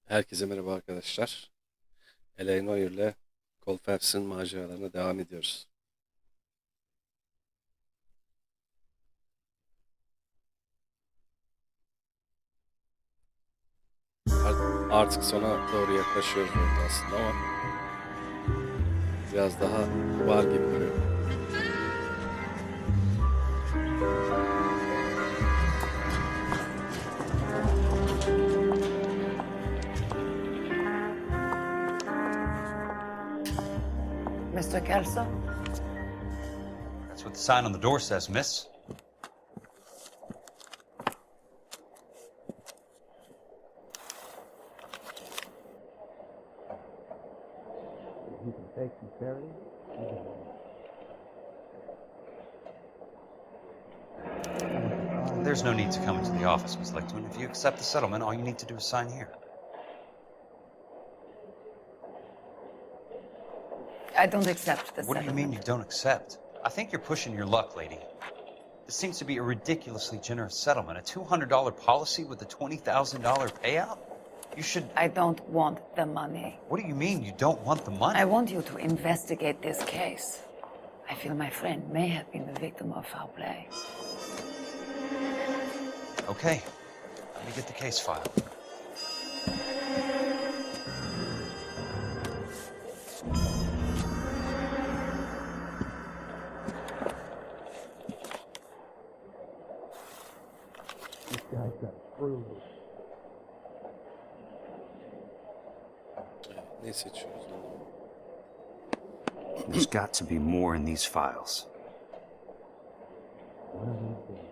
Herkese merhaba arkadaşlar. L.A Noire ile Colfax'ın maceralarına devam ediyoruz. Artık sona doğru yaklaşıyoruz orada aslında ama biraz daha var gibi duruyor. Mr. Kelso? That's what the sign on the door says, miss. You can take some charity. There's no need to come into the office, Miss Lichtman. If you accept the settlement, all you need to do is sign here. I don't accept the What do you mean settlement. you don't accept? I think you're pushing your luck, lady. This seems to be a ridiculously generous settlement. A $200 policy with a $20,000 payout? You should... I don't want the money. What do you mean you don't want the money? I want you to investigate this case. I feel my friend may have been the victim of foul play. Okay. Let me get the case file. This guy's got screws. Ne seçiyoruz? There's got to be more in these files. One of these days.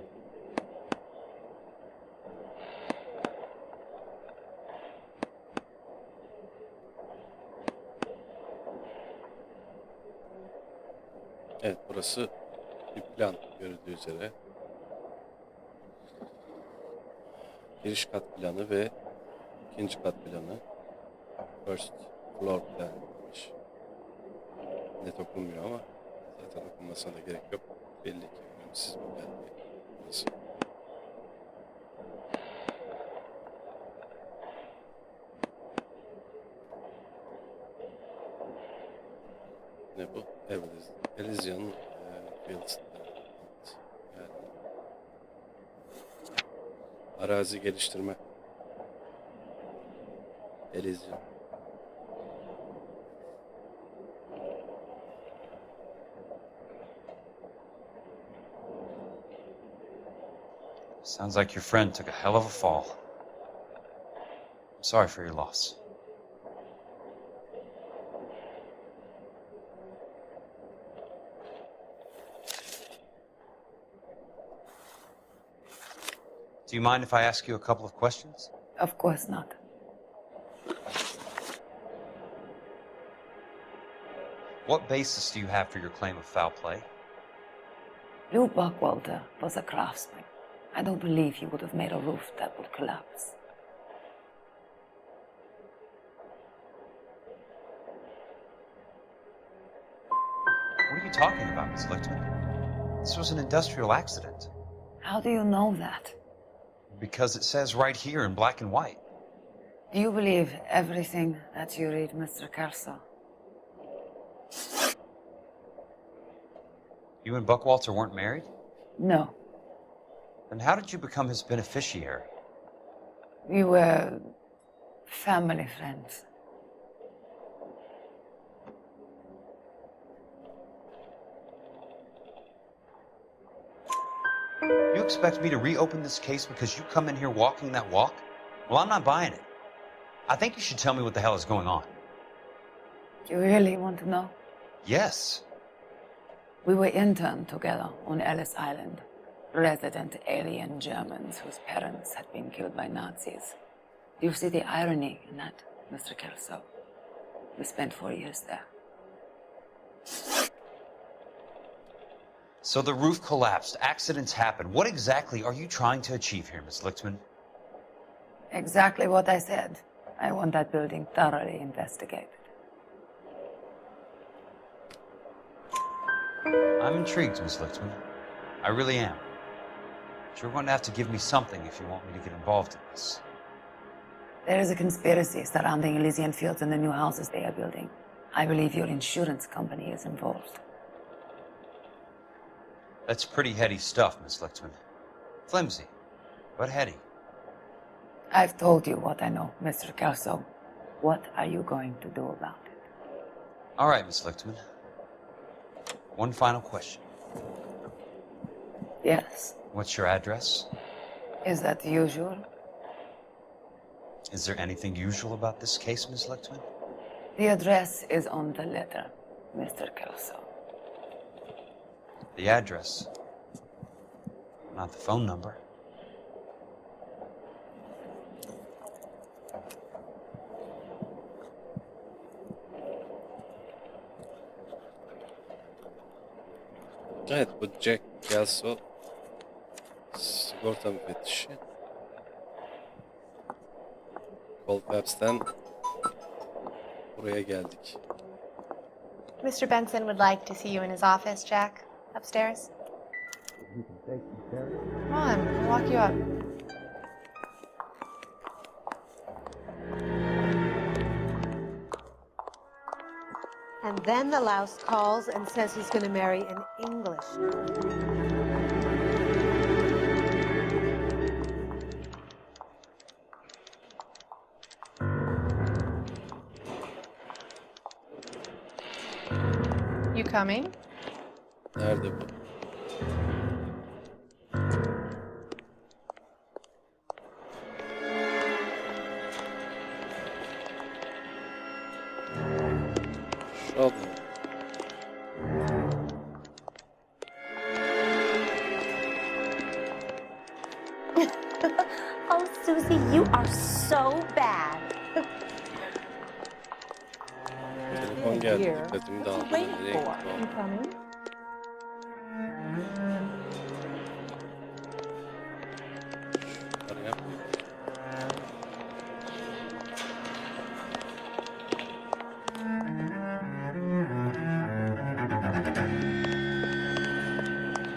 Evet, burası bir plan görüldüğü üzere. Giriş kat planı ve ikinci kat planı. First floor plan demiş. Net okunmuyor ama zaten okunmasına da gerek yok. Belli ki önemsiz bir plan değil. Burası. Ne bu? Elysian Fields. Yani arazi geliştirme. Elysian. Sounds like your friend took a hell of a fall. I'm sorry for your loss. Do you mind if I ask you a couple of questions? Of course not. What basis do you have for your claim of foul play? Lou Buckwalter was a craftsman. I don't believe he would have made a roof that would collapse. What are you talking about, Miss Lichtman? This was an industrial accident. How do you know that? Because it says right here in black and white. Do you believe everything that you read, Mr. Kelso? You and Buckwalter weren't married? No. Then how did you become his beneficiary? We were family friends. You expect me to reopen this case because you come in here walking that walk? Well, I'm not buying it. I think you should tell me what the hell is going on. You really want to know? Yes. We were interned together on Ellis Island. Resident alien Germans whose parents had been killed by Nazis. Do you see the irony in that, Mr. Kelso? We spent 4 years there. So the roof collapsed, accidents happen. What exactly are you trying to achieve here, Miss Lichtman? Exactly what I said. I want that building thoroughly investigated. I'm intrigued, Miss Lichtman. I really am. But you're going to have to give me something if you want me to get involved in this. There is a conspiracy surrounding Elysian Fields and the new houses they are building. I believe your insurance company is involved. That's pretty heady stuff, Miss Lichtman. Flimsy, but heady. I've told you what I know, Mr. Kelso. What are you going to do about it? All right, Miss Lichtman. One final question. Yes. What's your address? Is that usual? Is there anything usual about this case, Miss Lichtman? The address is on the letter, Mr. Kelso. The address, not the phone number. Evet, bu Jack Kelso sigorta müfettişi. Colfax'ten buraya geldik. Mr. Benson would like to see you in his office, Jack. Upstairs. You can take me serious. Come on, I'll walk you up. And then the louse calls and says he's going to marry an English. You coming? Nerede bu? Şu adam. Oh, Susie, you are so bad. Telefon geldi. Here. Dikkatimi What's dağıldı. he waiting Nereye for? gitti You coming? o? Para yapmıyor.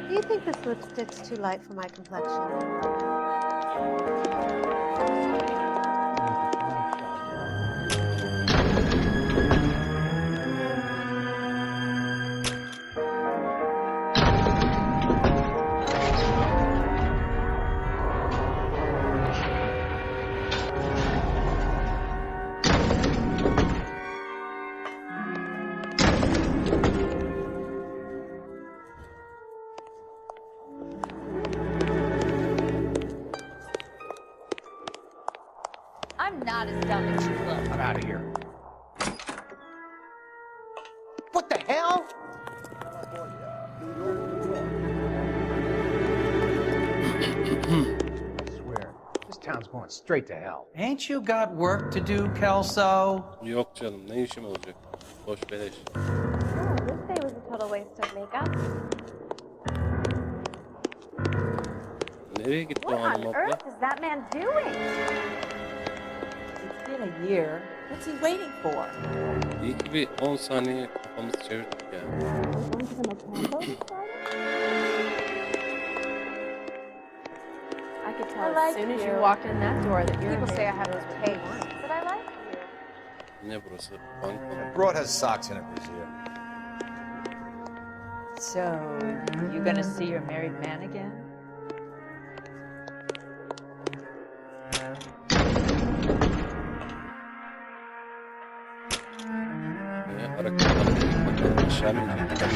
Do you think this lipstick's too light for my complexion? I'm not as dumb as you look. Get out of here. What the hell? I swear, this town's going straight to hell. Ain't you got work to do, Kelso? Yok canım, ne işim olacak? Boş beleş. Oh, this day was a total waste of makeup. Nereye gitti o What hanım on abla? earth is that man doing? It's been a year. What's he waiting for? İyi ki bir 10 saniye kafamızı çevirdik yani. I could I tell like as soon as you you. walked in that door that you're People say I have those those taste. tastes, but I like you. Ne burası? Banka mı? Broad has socks in it, Brazier. So, you gonna see your married man again? Hareketler bakalım aşağı mı inecek?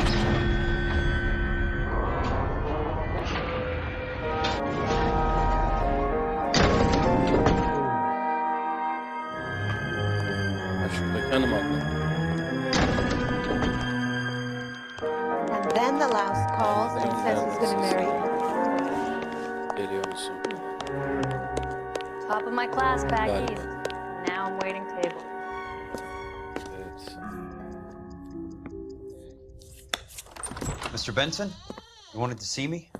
Ha, şuradaki hanım abla. And then the louse calls and says he's going to marry. Geliyor musun? Top of my class back Got it. east. Now I'm waiting table. Evet. Mr. Benson, you wanted to see me?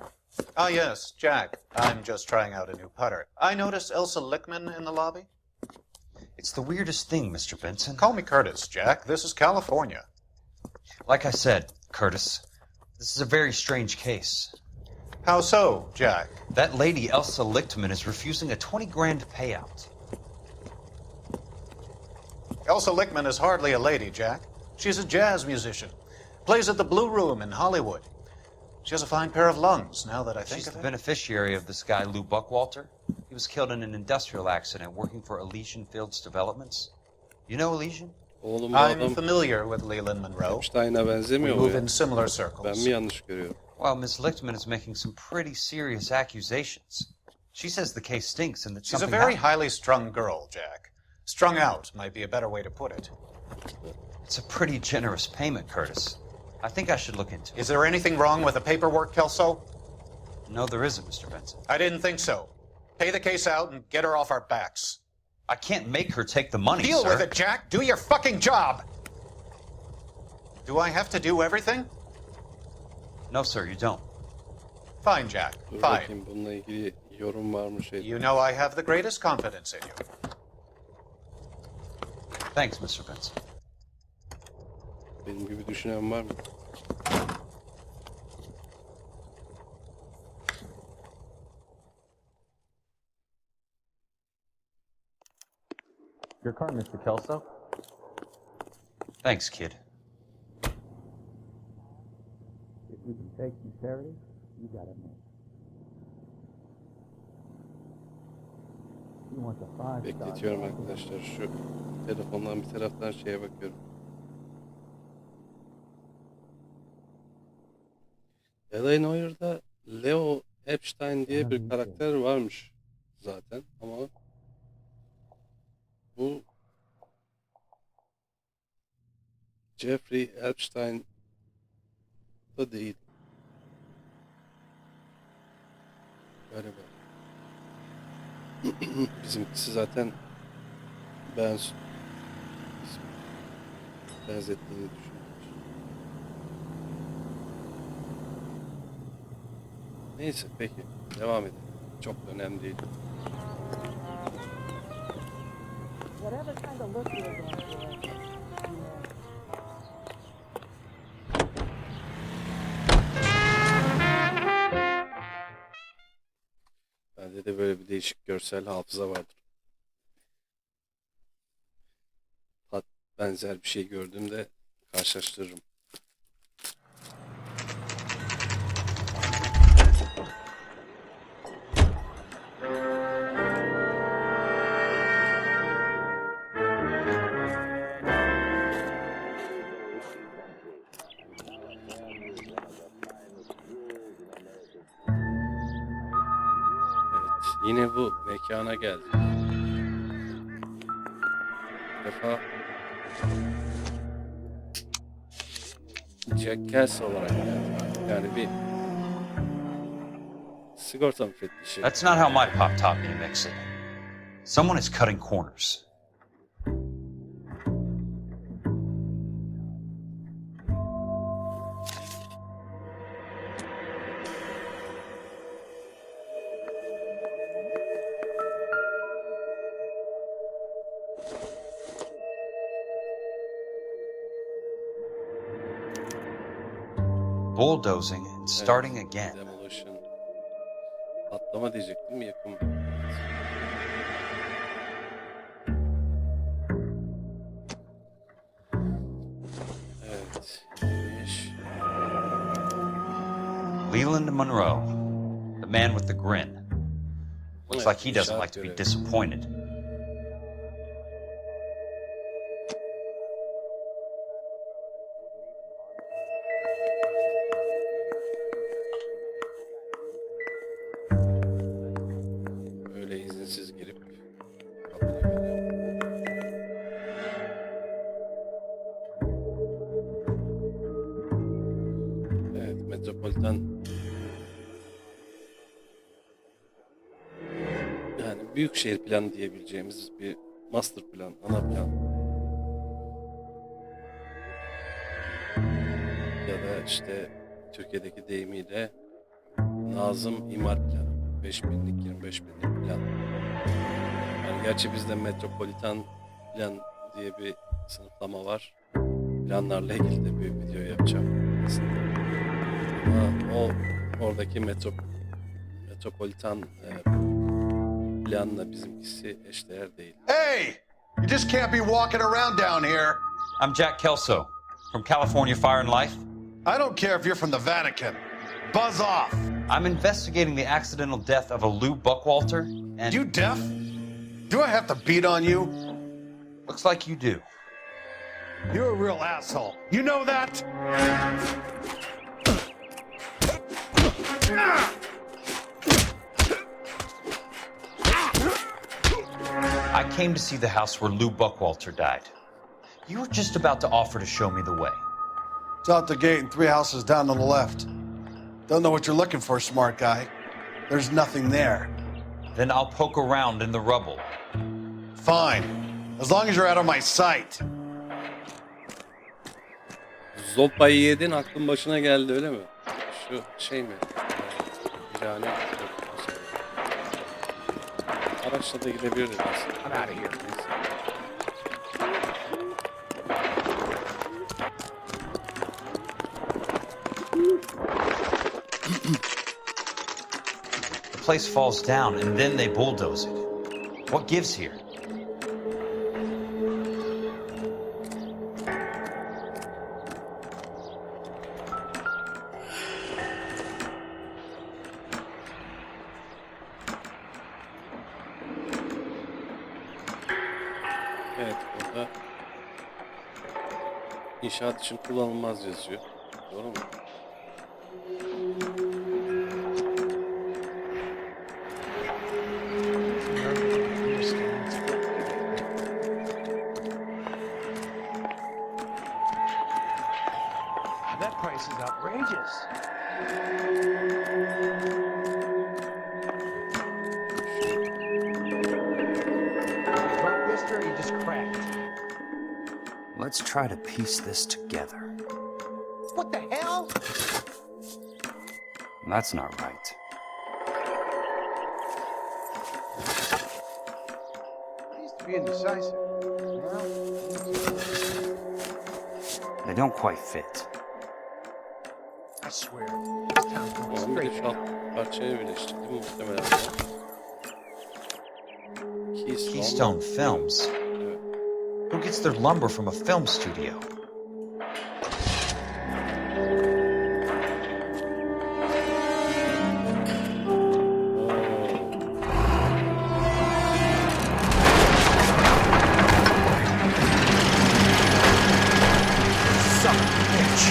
Ah, yes, Jack. I'm just trying out a new putter. I noticed Elsa Lickman in the lobby. It's the weirdest thing, Mr. Benson. Call me Curtis, Jack. This is California. Like I said, Curtis, this is a very strange case. How so, Jack? That lady, Elsa Lichtman, is refusing a 20 grand payout. Elsa Lichtman is hardly a lady, Jack. She's a jazz musician. Plays at the Blue Room in Hollywood. She has a fine pair of lungs, now that I think She's of the it. beneficiary of this guy, Lou Buckwalter. He was killed in an industrial accident working for Elysian Fields Developments. You know Elysian? Oğlum bu I'm adam familiar with Leland Monroe. Stein'a We benzemiyor mu move ya? in similar Ben circles. mi yanlış görüyorum? Well, Miss Lichtman is making some pretty serious accusations. She says the case stinks and that She's a something very happened. highly strung girl, Jack. Strung out might be a better way to put it. It's a pretty generous payment, Curtis. I think I should look into it. Is there anything wrong with the paperwork, Kelso? No, there isn't, Mr. Benson. I didn't think so. Pay the case out and get her off our backs. I can't make her take the money, Deal sir. with it, Jack. Do your fucking job. Do I have to do everything? No, sir, you don't. Fine, Jack. Dur Fine. bakayım bununla ilgili yorum var mı şey? You know I have the greatest confidence in you. Thanks, Mr. Benson. Benim gibi düşünen var mı? Your car, Mr. Kelso. Thanks, kid. If you can take sincerity, you got it made. You want the 5-star. Bekletiyorum arkadaşlar. Şu telefondan bir taraftan şeye bakıyorum. L.A Noire'da Leo Epstein diye bir karakter varmış zaten ama bu Jeffrey Epstein da değil. Galiba. Bizimkisi zaten benzettiğini düşünüyorum. Neyse peki devam edelim. Çok da önemli değil. Whatever kind of look you're going for, Bende de böyle bir değişik görsel hafıza vardır. Benzer bir şey gördüğümde karşılaştırırım. Yine bu mekana geldik. Bir defa Jackass olarak geldik. Yani bir sigorta müfettişi. That's not how my pop taught me to mix it. Someone is cutting corners. Bulldozing and starting again. Demolition. Patlama diyecektim, yakın. Evet. Neymiş? Leland Monroe, the man with the grin. Looks like he doesn't like to be disappointed. Öyle izinsiz girip kapıya geliyor. Evet, Metropolitan yani büyük şehir planı diyebileceğimiz bir master plan, ana plan. Ya da işte Türkiye'deki deyimiyle Nazım imar planı. 5000'lik, 25.000'lik plan. Yani gerçi bizde metropolitan plan diye bir sınıflama var. Planlarla ilgili de bir video yapacağım aslında. Ama o oradaki metropolitan planla bizimkisi eşdeğer değil. Hey! You just can't be walking around down here. I'm Jack Kelso from California Fire and Life. I don't care if you're from the Vatican. Buzz off. I'm investigating the accidental death of a Lou Buckwalter, and You deaf? Do I have to beat on you? looks like you do. You're a real asshole. You know that? I came to see the house where Lou Buckwalter died. You were just about to offer to show me the way. It's out the gate and 3 houses down on the left. Don't know what you're looking for, smart guy. There's nothing there. Then I'll poke around in the rubble. Fine. As long as you're out of my sight. Zopayı yedin, aklın başına geldi öyle mi? Şu şey mi? Yani araçla da gidebiliriz aslında. Neyse. The place falls down and then they bulldoze it. What gives here? Evet, burada inşaat için kullanılmaz yazıyor. Doğru mu? That price is outrageous. Broke, mister, or you just cracked? Let's try to piece this together. What the hell? That's not right. I used to be indecisive. They don't quite fit. I swear, this town's going Oğlum bir de straight şu alt down. parçaya birleştirdi muhtemelen. Keystone Films. Evet. Who gets their lumber from a film studio? Son of a bitch.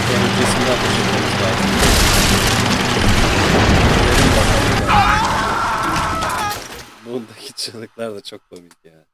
Öncesinden taşıtmamız lazım. Görelim bakalım. Bundaki çığlıklar da çok komik ya.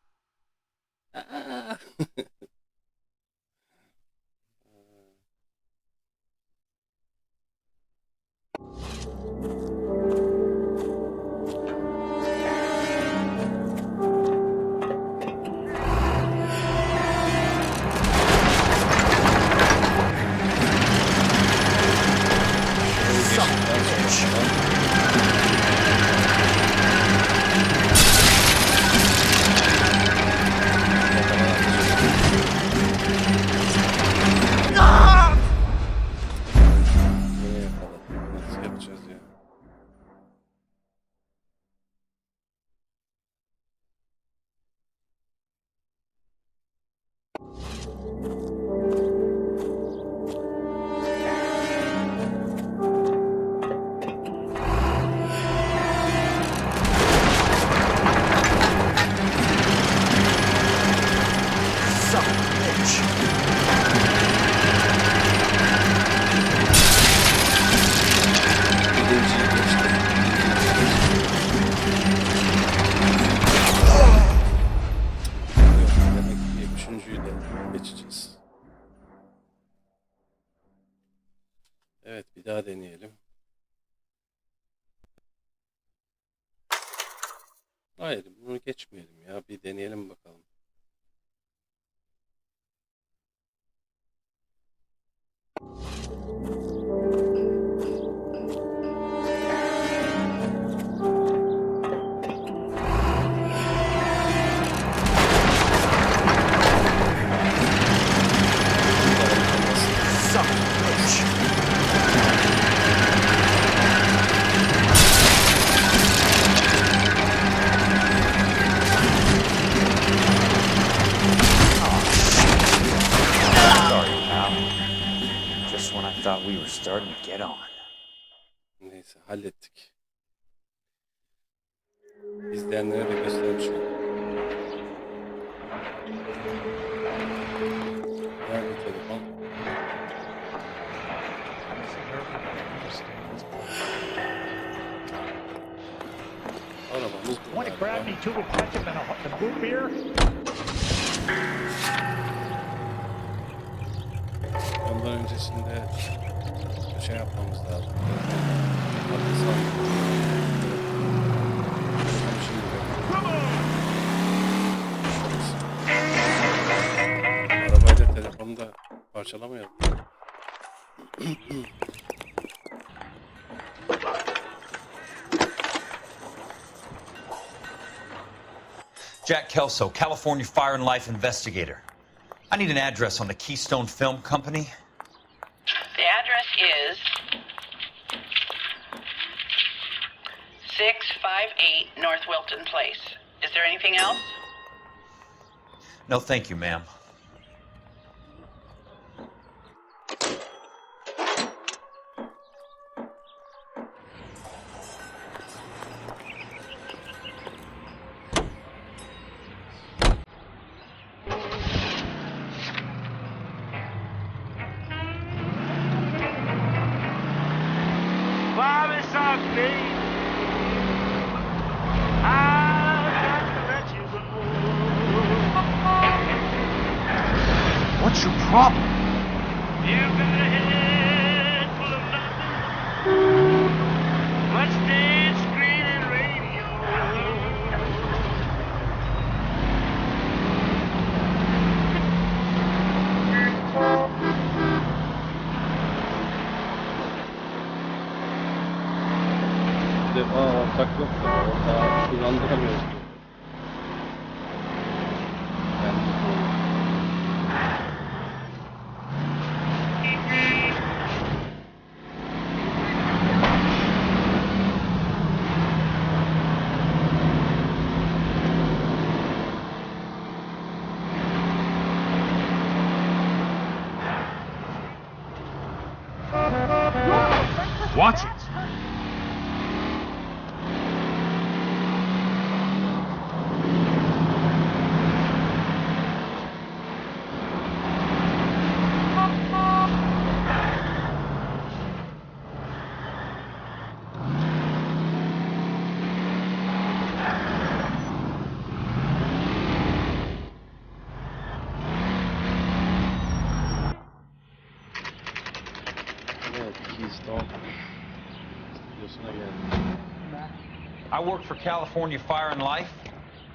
Yine yakaladım. Nasıl yapacağız ya? Son of a bitch. Birinciyi geçtim. Yok, demek ki üçüncüyü de geçeceğiz. Evet, bir daha deneyelim. Hayır, bunu geçmeyelim ya. Bir deneyelim bakalım. Neyse hallettik. İzleyenlere de göstermiş olduk. Nerede telefon? Arabamız bu Want to grab galiba. me two with ketchup and a boot beer? Ondan öncesinde şey yapmamız lazım. Arabayla telefonu da parçalamayalım. Jack Kelso, California Fire and Life investigator. I need an address on the Keystone Film Company. The address is 658 North Wilton Place. Is there anything else? No, thank you, ma'am. What's your problem? You've got a head full of nothing. Much stage screen and radio. Ortak yok da ortağı kullandıramıyoruz. Watch it. I work for California Fire and Life.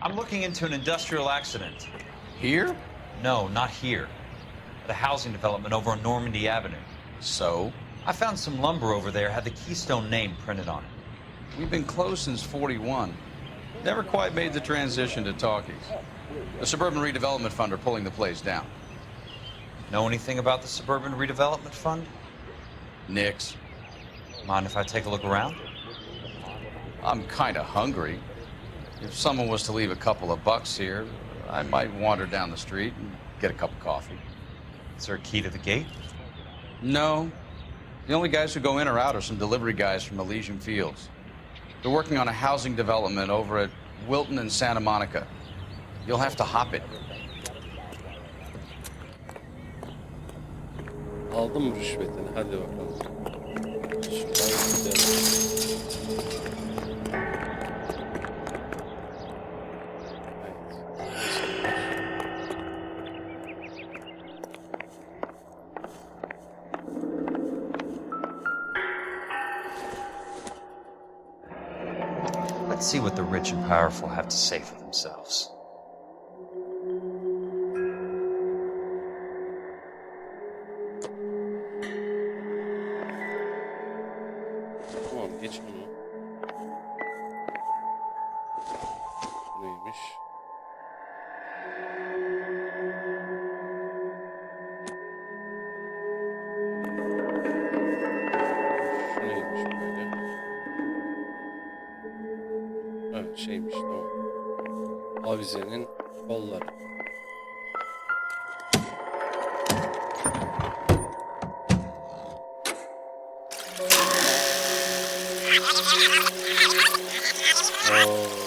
I'm looking into an industrial accident. Here? No, not here. At a housing development over on Normandy Avenue. So? I found some lumber over there, had the Keystone name printed on it. We've been closed since '41. Never quite made the transition to talkies. The Suburban Redevelopment Fund are pulling the place down. Know anything about the Suburban Redevelopment Fund? Nix. Mind if I take a look around? I'm kind of hungry. If someone was to leave a couple of bucks here, I might wander down the street and get a cup of coffee. Is there a key to the gate? No. The only guys who go in or out are some delivery guys from Elysian Fields. They're working on a housing development over at Wilton and Santa Monica. You'll have to hop it. Aldım rüşvetini. Hadi bakalım. Şuradan gidelim. Let's see what the rich and powerful have to say for themselves. Tamam, geç bunu. Neymiş? Şu neymiş böyle? Evet, şeymiş, tamam. Avizenin kolları.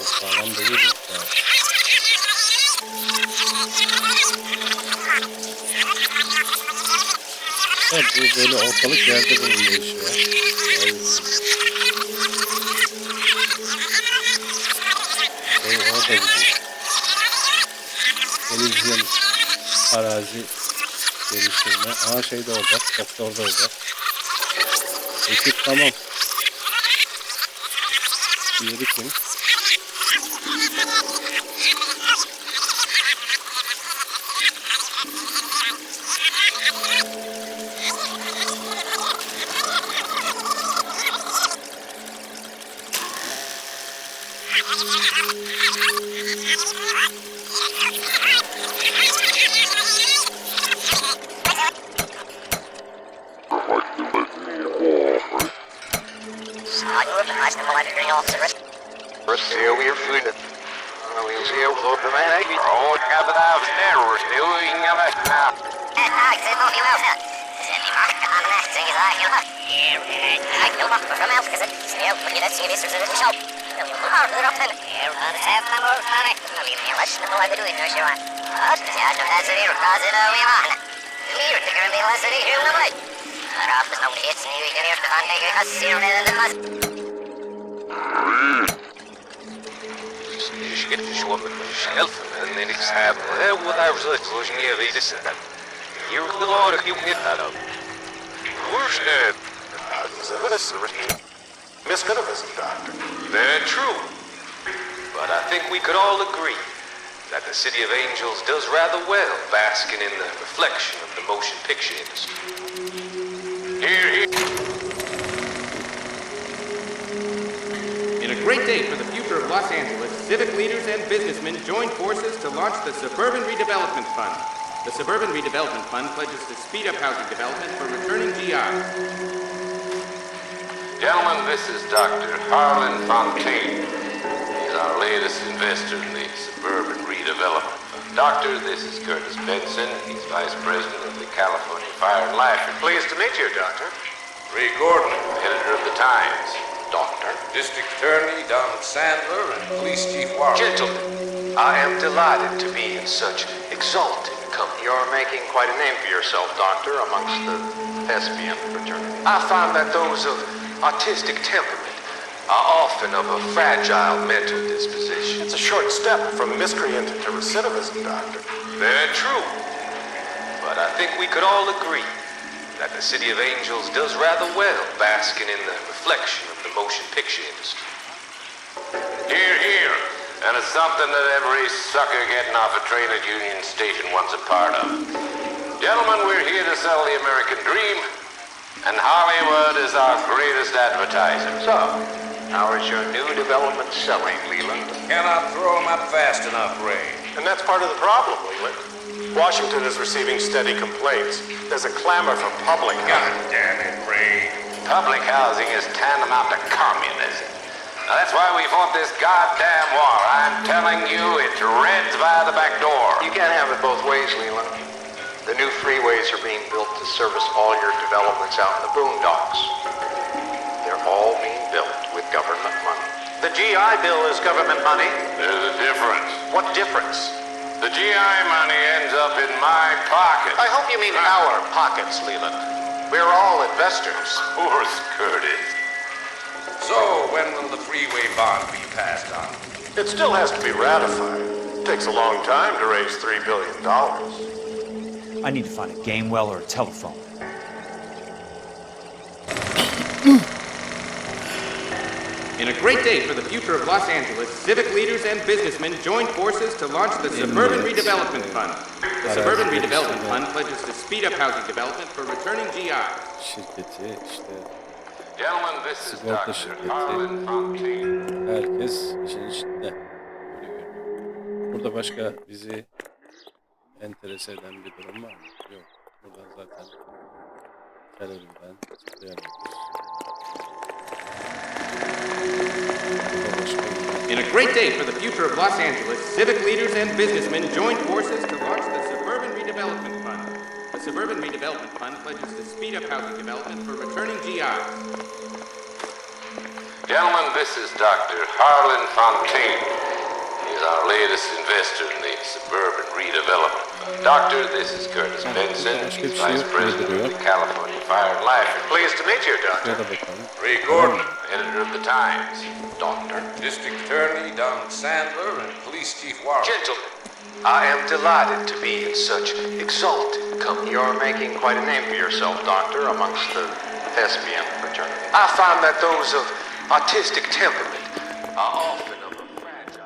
Sağlam değil mi? Evet, bu böyle ortalık yerde bulunuyor iş ya. Orada gidiyor. Televizyon, arazi geliştirme. Aha şey de orada. Doktor da orada. Ekip tamam. Diğeri kim? Miscreavism, Doctor. Very true. But I think we could all agree that the City of Angels does rather well basking in the reflection of the motion picture industry. Hear, hear. In a great day for the future of Los Angeles, civic leaders and businessmen joined forces to launch the Suburban Redevelopment Fund. The Suburban Redevelopment Fund pledges to speed up housing development for returning GIs. Gentlemen, this is Dr. Harlan Fontaine. He's our latest investor in the Suburban Redevelopment Fund. Doctor, this is Curtis Benson. He's Vice President of the California Fire and Life. Pleased to meet you, Doctor. Ray Gordon, editor of the Times. Doctor. District Attorney Donald Sandler and Police Chief Warren. Gentlemen, I am delighted to be in such exalted company. You're making quite a name for yourself, Doctor, amongst the thespian fraternity. I find that those of artistic temperament are often of a fragile mental disposition. It's a short step from miscreant to recidivism, Doctor. Very true. But I think we could all agree that the City of Angels does rather well basking in the reflection of the motion picture industry. Hear, hear. And it's something that every sucker getting off a train at Union Station wants a part of. Gentlemen, we're here to sell the American dream. And Hollywood is our greatest advertiser. So, how is your new development selling, Leland? Cannot throw them up fast enough, Ray. And that's part of the problem, Leland. Washington is receiving steady complaints. There's a clamor for public housing. God damn it, Ray. Public housing is tantamount to communism. Now that's why we fought this goddamn war. I'm telling you, it's Reds by the back door. You can't have it both ways, Leland. The new freeways are being built to service all your developments out in the boondocks. They're all being built with government money. The GI Bill is government money. There's a difference. What difference? The GI money ends up in my pocket. I hope you mean our pockets, Leland. We're all investors. Poor Curtis. So, when will the freeway bond be passed on? It still has to be ratified. It takes a long time to raise $3 billion. I need to find a game well or a telephone. In a great day for the future of Los Angeles, civic leaders and businessmen joined forces to launch the Suburban Redevelopment Fund. The Suburban Redevelopment Fund pledges to speed up housing development for returning GIs. Şirketi işte Gentlemen, this is sigorta Dr. şirketi. Harlan Fontaine. Herkes işin içinde. Böyle görünüyor. Burada başka bizi enterese eden bir durum var mı? Yok. Buradan zaten teröründen zıplayamıyoruz. In a great day for the future of Los Angeles, civic leaders and businessmen joined forces to launch the Suburban Redevelopment Fund. The Suburban Redevelopment Fund pledges to speed up housing development for returning GIs. Gentlemen, this is Dr. Harlan Fontaine. He's our latest investor in the Suburban Redevelopment Fund. Doctor, this is Curtis Benson. He's Vice President of the California Fire and Life. Pleased to meet you, Doctor. Ray Gordon, Editor of the Times. Doctor, District Attorney Don Sandler, and Police Chief Warren. Gentlemen, I am delighted to be in such exalted company. You're making quite a name for yourself, Doctor, amongst the thespian fraternity. I find that those of artistic temperament are often of a fragile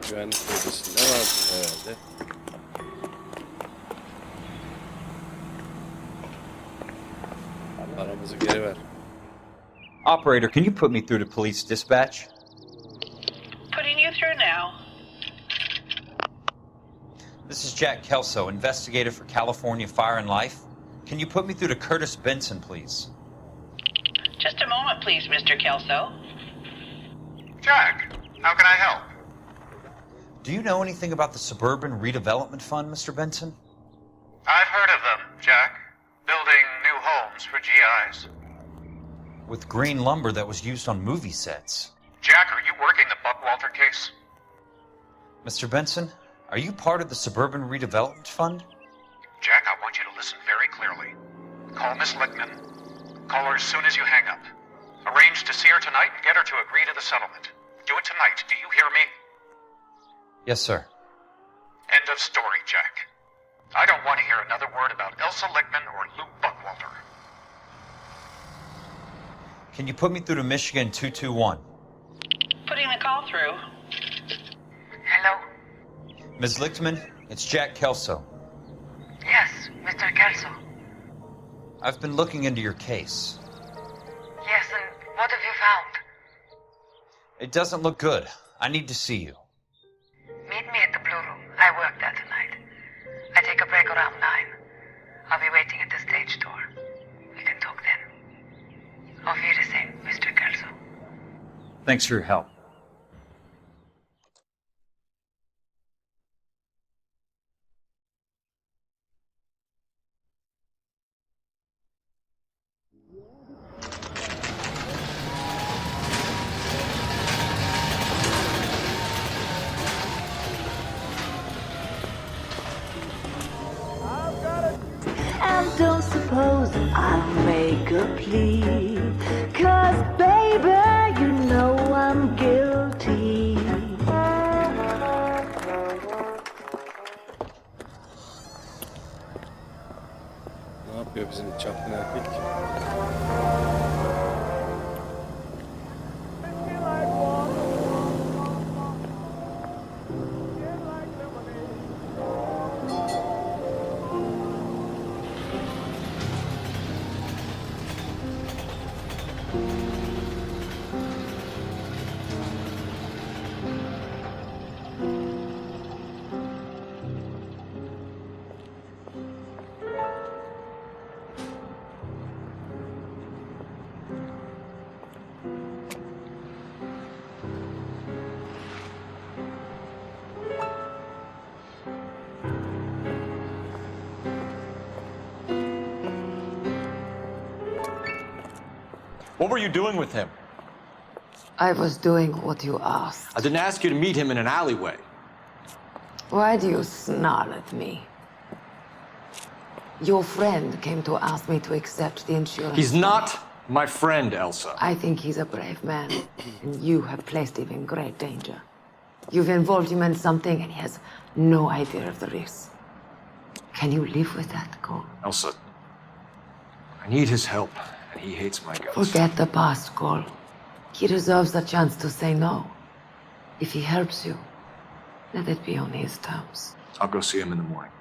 Güvenlik bölgesinde vardır herhalde. Paramızı geri ver. Operator, can you put me through to police dispatch? Putting you through now. This is Jack Kelso, investigator for California Fire and Life. Can you put me through to Curtis Benson, please? Just a moment, please, Mr. Kelso. Jack, how can I help? Do you know anything about the Suburban Redevelopment Fund, Mr. Benson? I've heard of them, Jack. Building new homes for GIs. With green lumber that was used on movie sets. Jack, are you working the Buckwalter case? Mr. Benson, are you part of the Suburban Redevelopment Fund? Jack, I want you to listen very clearly. Call Miss Lickman. Call her as soon as you hang up. Arrange to see her tonight and get her to agree to the settlement. Do it tonight, do you hear me? Yes, sir. End of story, Jack. I don't want to hear another word about Elsa Lickman or Lou Buckwalter. Can you put me through to Michigan 221? Putting the call through. Hello? Ms. Lichtman, it's Jack Kelso. Yes, Mr. Kelso. I've been looking into your case. Yes, and what have you found? It doesn't look good. I need to see you. Meet me at the Blue Room. I work there tonight. I take a break around 9. I'll be waiting at the stage door. We can talk then. Auf Wiedersehen, Mr. Kelso. Thanks for your help. And don't suppose I'll make a plea, 'cause baby, you know I'm guilty. Ne yapıyor bizim çapkın erkek? What were you doing with him? I was doing what you asked. I didn't ask you to meet him in an alleyway. Why do you snarl at me? Your friend came to ask me to accept the insurance. He's not my friend, Elsa. I think he's a brave man, and you have placed him in great danger. You've involved him in something, and he has no idea of the risk. Can you live with that, Cole? Elsa, I need his help, and he hates my guts. Forget the past, Cole. He deserves a chance to say no. If he helps you, let it be on his terms. I'll go see him in the morning.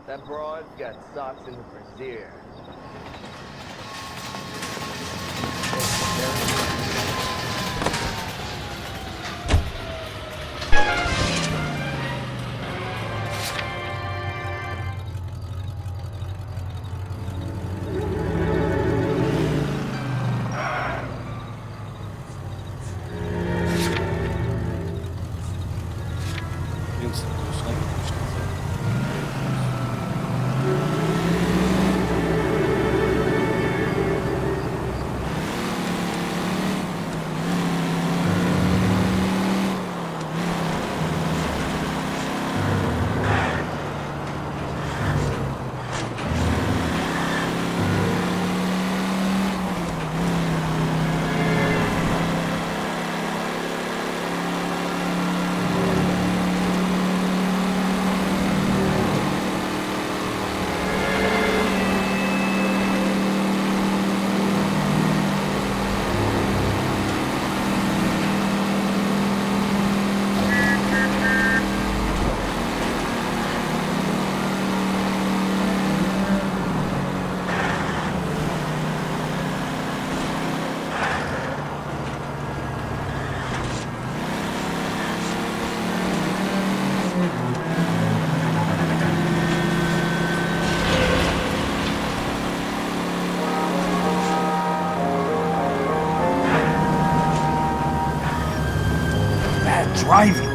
That broad's got socks in the brassiere. driving.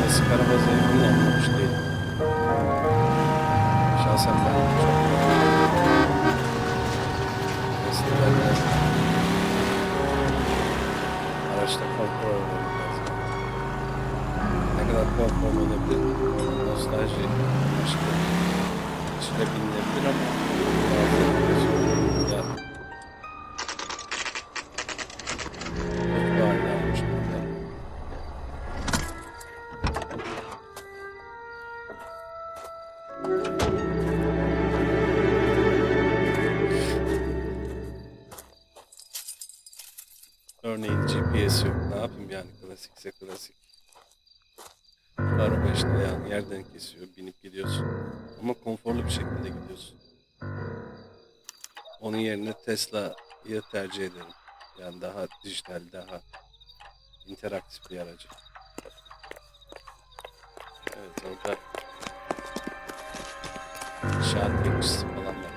Eski araba zevkini anlamış değilim. Şahsen ben çok eskilerde araçta konfor olmak lazım. Ne kadar konfor olabilir? Nostalji başka içine binilebilir ama bazı ya kötü haline almış burada. Örneğin GPS yok. Ne yapayım yani, klasikse klasik. Araba işte yani yerden kesiyor, binip gidiyorsun. Ama konforlu bir şekilde gidiyorsun. Onun yerine Tesla'yı tercih ederim. Yani daha dijital, daha interaktif bir aracı. Evet, orada inşaat bekçisi falan var.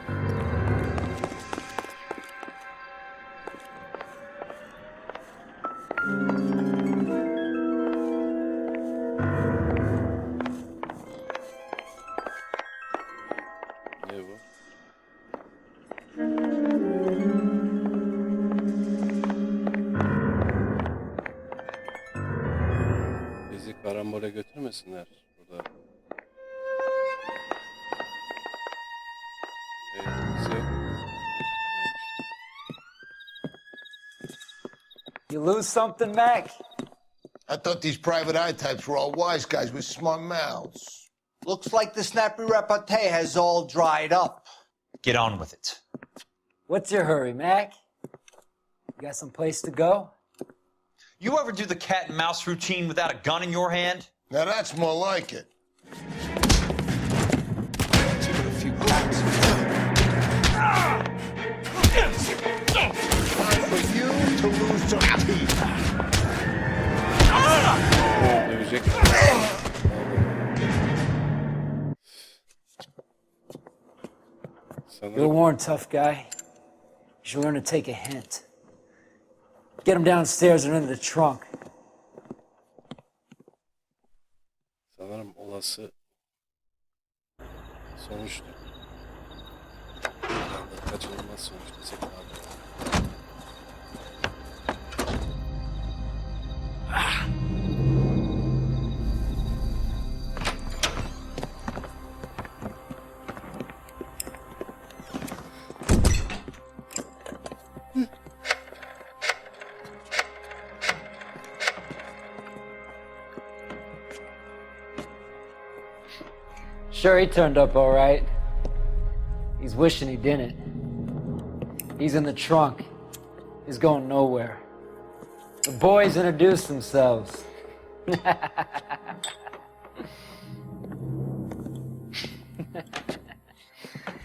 Ne bu? Bizi karambole götürmesinler burada. Bizi yok. You lose something, Mac? I thought these private eye types were all wise guys with smart mouths. Looks like the snappy repartee has all dried up. Get on with it. What's your hurry, Mac? You got some place to go? You ever do the cat and mouse routine without a gun in your hand? Now that's more like it. Give it a few cracks. Time for you to lose some teeth. Dövecek. You're a worn, tough guy. You should learn to take a hint. Get him downstairs and into the trunk. Sanırım olası sonuçtu. Yani kaçınılmaz sonuç desek daha doğru. Sure, he turned up all right. He's wishing he didn't. He's in the trunk. He's going nowhere. The boys introduced themselves.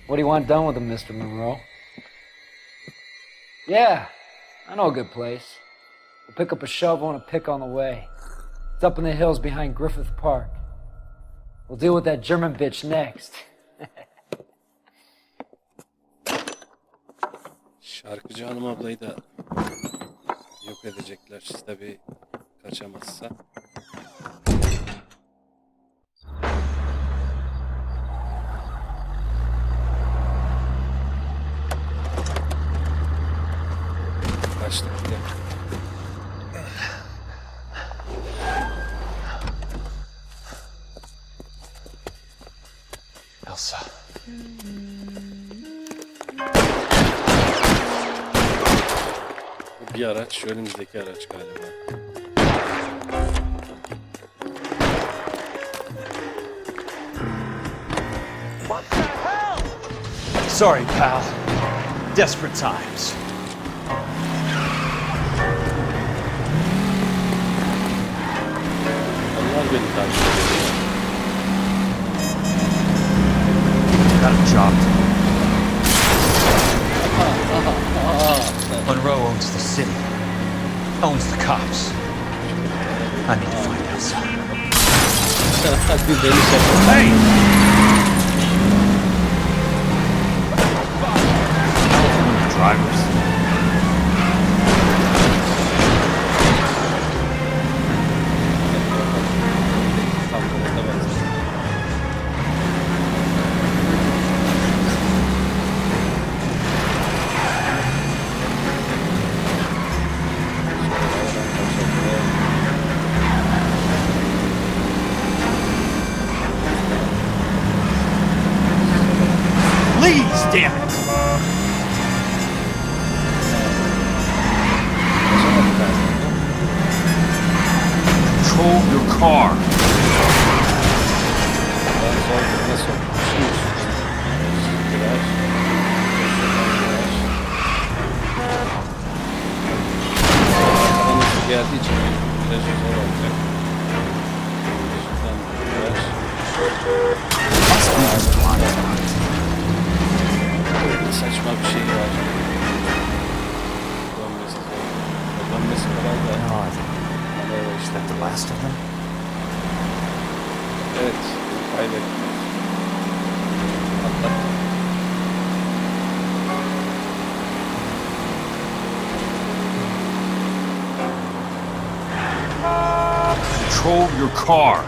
What do you want done with him, Mr. Monroe? Yeah, I know a good place. We'll pick up a shovel and a pick on the way. It's up in the hills behind Griffith Park. We'll deal with that German bitch next. Şarkıcı hanım ablayı da yok edecekler tabii kaçamazsa. Kaçtık bile. Elsa. Bu bir araç, şu önümüzdeki araç galiba. What the hell? Sorry, pal. Desperate times. Onlar beni takip ediyor. Got a job to do. Monroe owns the city, owns the cops. I need to find Elsa. Hey! Drivers. car. Geldiği için biraz zor olacak. Saçma bir şey var. Dönmesi kolay da. Is that the last of them? Evet, kaybettim. Atlattım. Control your car.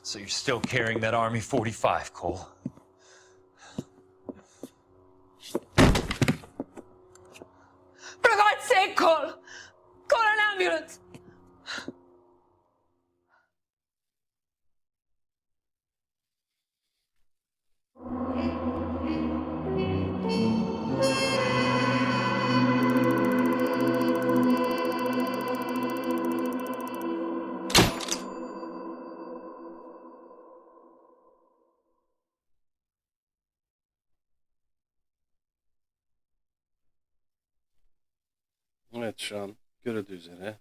So you're still carrying that Army 45, Cole? For God's sake, Cole! Call an ambulance! Evet, şu an görüldüğü üzere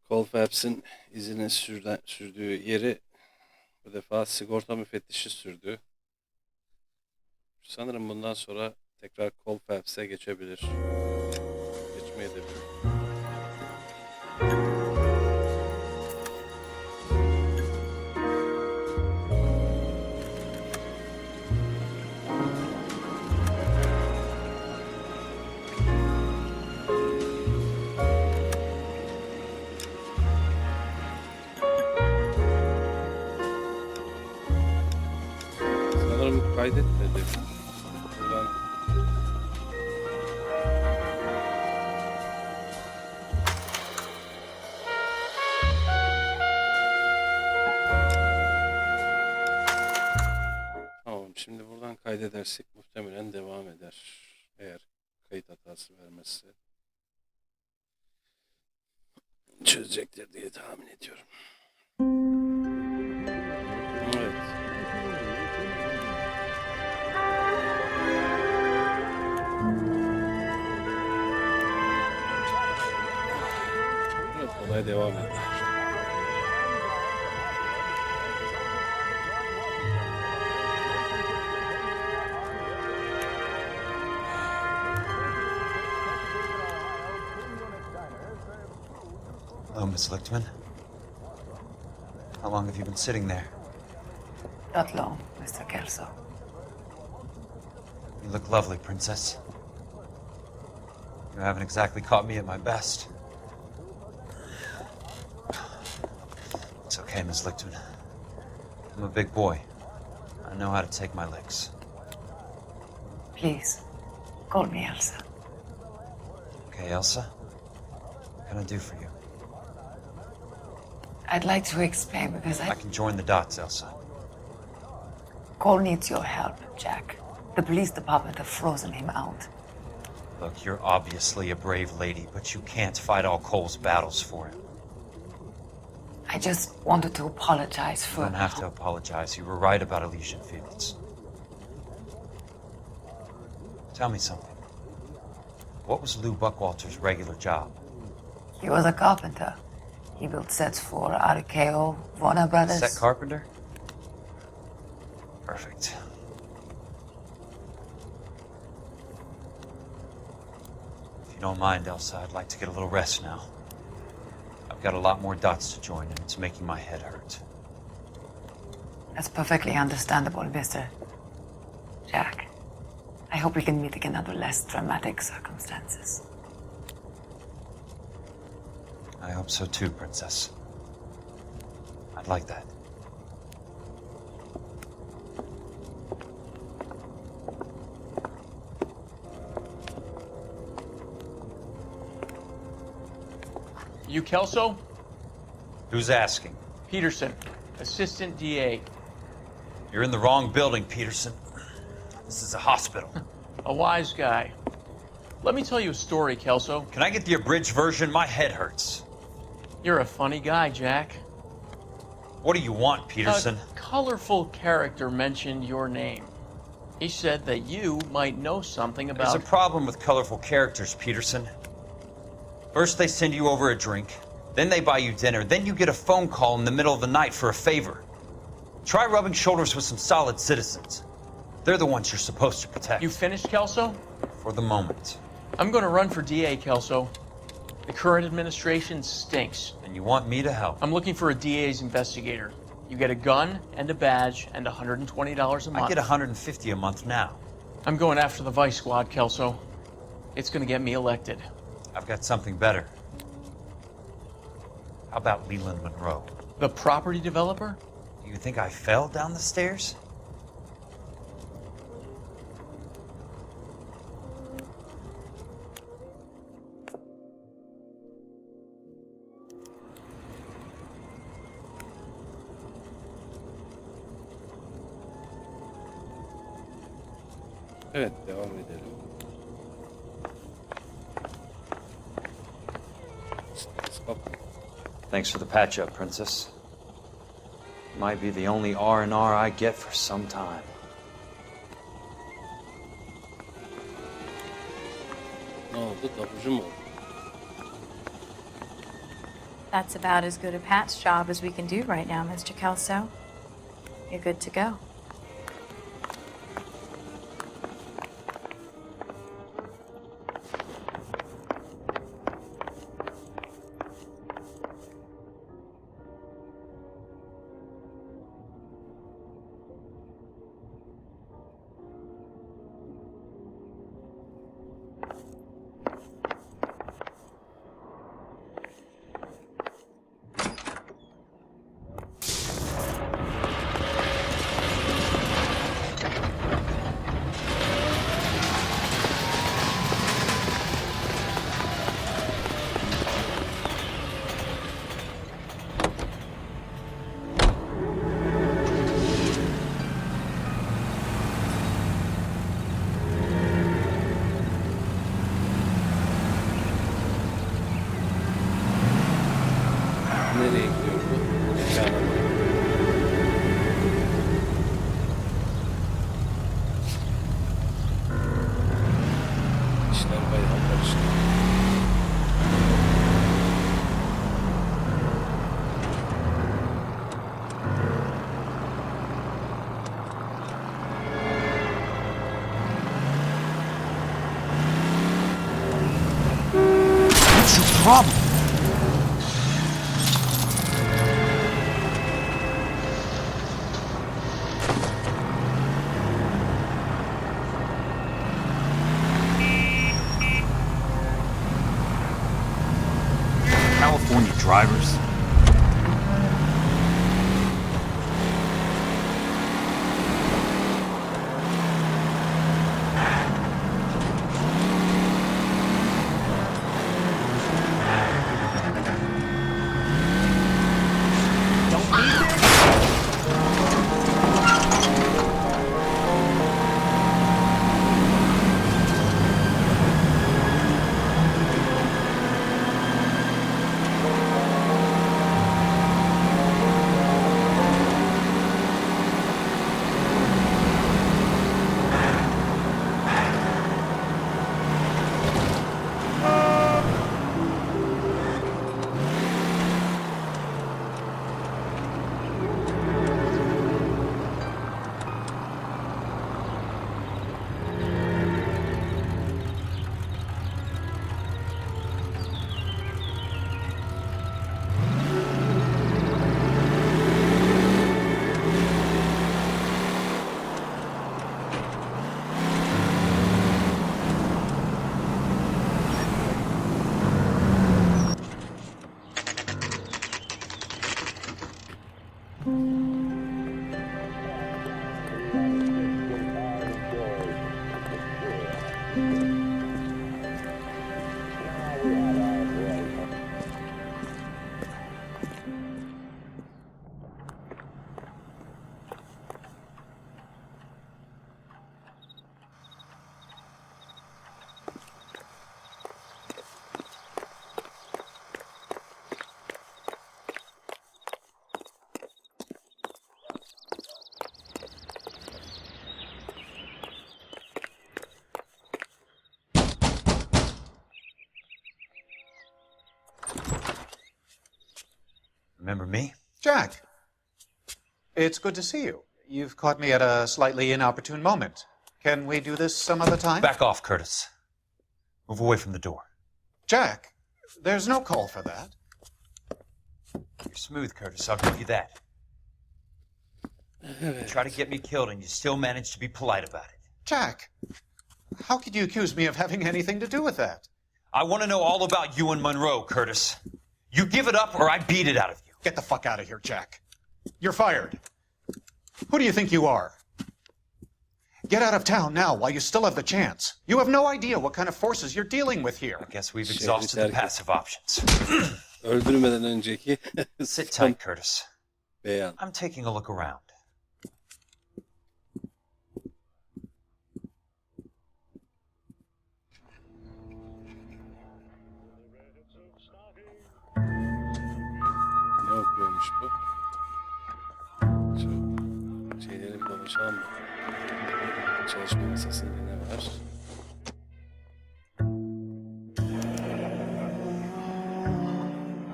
Cole Phelps'in izini sürdüğü yeri bu defa sigorta müfettişi sürdü. Sanırım bundan sonra tekrar Cole Phelps'e geçebilir. Geçmeyebilir. Kaydetmedi. Buradan tamam, şimdi buradan kaydedersek muhtemelen devam eder. Eğer kayıt hatası vermezse çözecektir diye tahmin ediyorum. Evet. Olay devam ediyor. Hello, Miss Lichtman. How long have you been sitting there? Not long, Mr. Kelso. You look lovely, Princess. You haven't exactly caught me at my best. It's okay, Miss Lichtman. I'm a big boy. I know how to take my licks. Please, call me Elsa. Okay, Elsa? What can I do for you? I'd like to explain because I can join the dots, Elsa. Cole needs your help, Jack. The police department have frozen him out. Look, you're obviously a brave lady, but you can't fight all Cole's battles for him. I just wanted to apologize for... You don't have to apologize. You were right about Elysian Fields. Tell me something. What was Lou Buckwalter's regular job? He was a carpenter. He built sets for RKO, Warner Brothers. Set carpenter? Perfect. If you don't mind, Elsa, I'd like to get a little rest now. I've got a lot more dots to join, and it's making my head hurt. That's perfectly understandable, Mr. Jack. I hope we can meet again under less dramatic circumstances. I hope so too, Princess. I'd like that. You Kelso? Who's asking? Peterson, Assistant DA. You're in the wrong building, Peterson. This is a hospital. A wise guy. Let me tell you a story, Kelso. Can I get the abridged version? My head hurts. You're a funny guy, Jack. What do you want, Peterson? A colorful character mentioned your name. He said that you might know something about... There's a problem with colorful characters, Peterson. First they send you over a drink, then they buy you dinner, then you get a phone call in the middle of the night for a favor. Try rubbing shoulders with some solid citizens. They're the ones you're supposed to protect. You finished, Kelso? For the moment. I'm going to run for DA, Kelso. The current administration stinks. And you want me to help? I'm looking for a DA's investigator. You get a gun and a badge and $120 a month. I get $150 a month now. I'm going after the Vice Squad, Kelso. It's going to get me elected. I've got something better. How about Leland Monroe? The property developer? Do you think I fell down the stairs? Evet, devam edelim. Thanks for the patch-up, Princess. Might be the only R&R I get for some time. Ne oldu? Tabucu mu oldu? That's about as good a patch job as we can do right now, Mr. Kelso. You're good to go. Nereye gidiyor bu? Mekana mı? İşler bayağı karıştı. What's your problem? California drivers. Remember me? Jack, it's good to see you. You've caught me at a slightly inopportune moment. Can we do this some other time? Back off, Curtis. Move away from the door. Jack, there's no call for that. You're smooth, Curtis. I'll give you that. You try to get me killed and you still manage to be polite about it. Jack, how could you accuse me of having anything to do with that? I want to know all about you and Monroe, Curtis. You give it up or I beat it out of you. Get the fuck out of here, Jack. You're fired. Who do you think you are? Get out of town now while you still have the chance. You have no idea what kind of forces you're dealing with here. I guess we've exhausted the passive options. Öldürmeden önceki Sit tight, Curtis. beyan. I'm taking a look around. Ne okuyormuş bu? Şu şeyleri bir dolaşalım mı? Çalışma masasında ne var?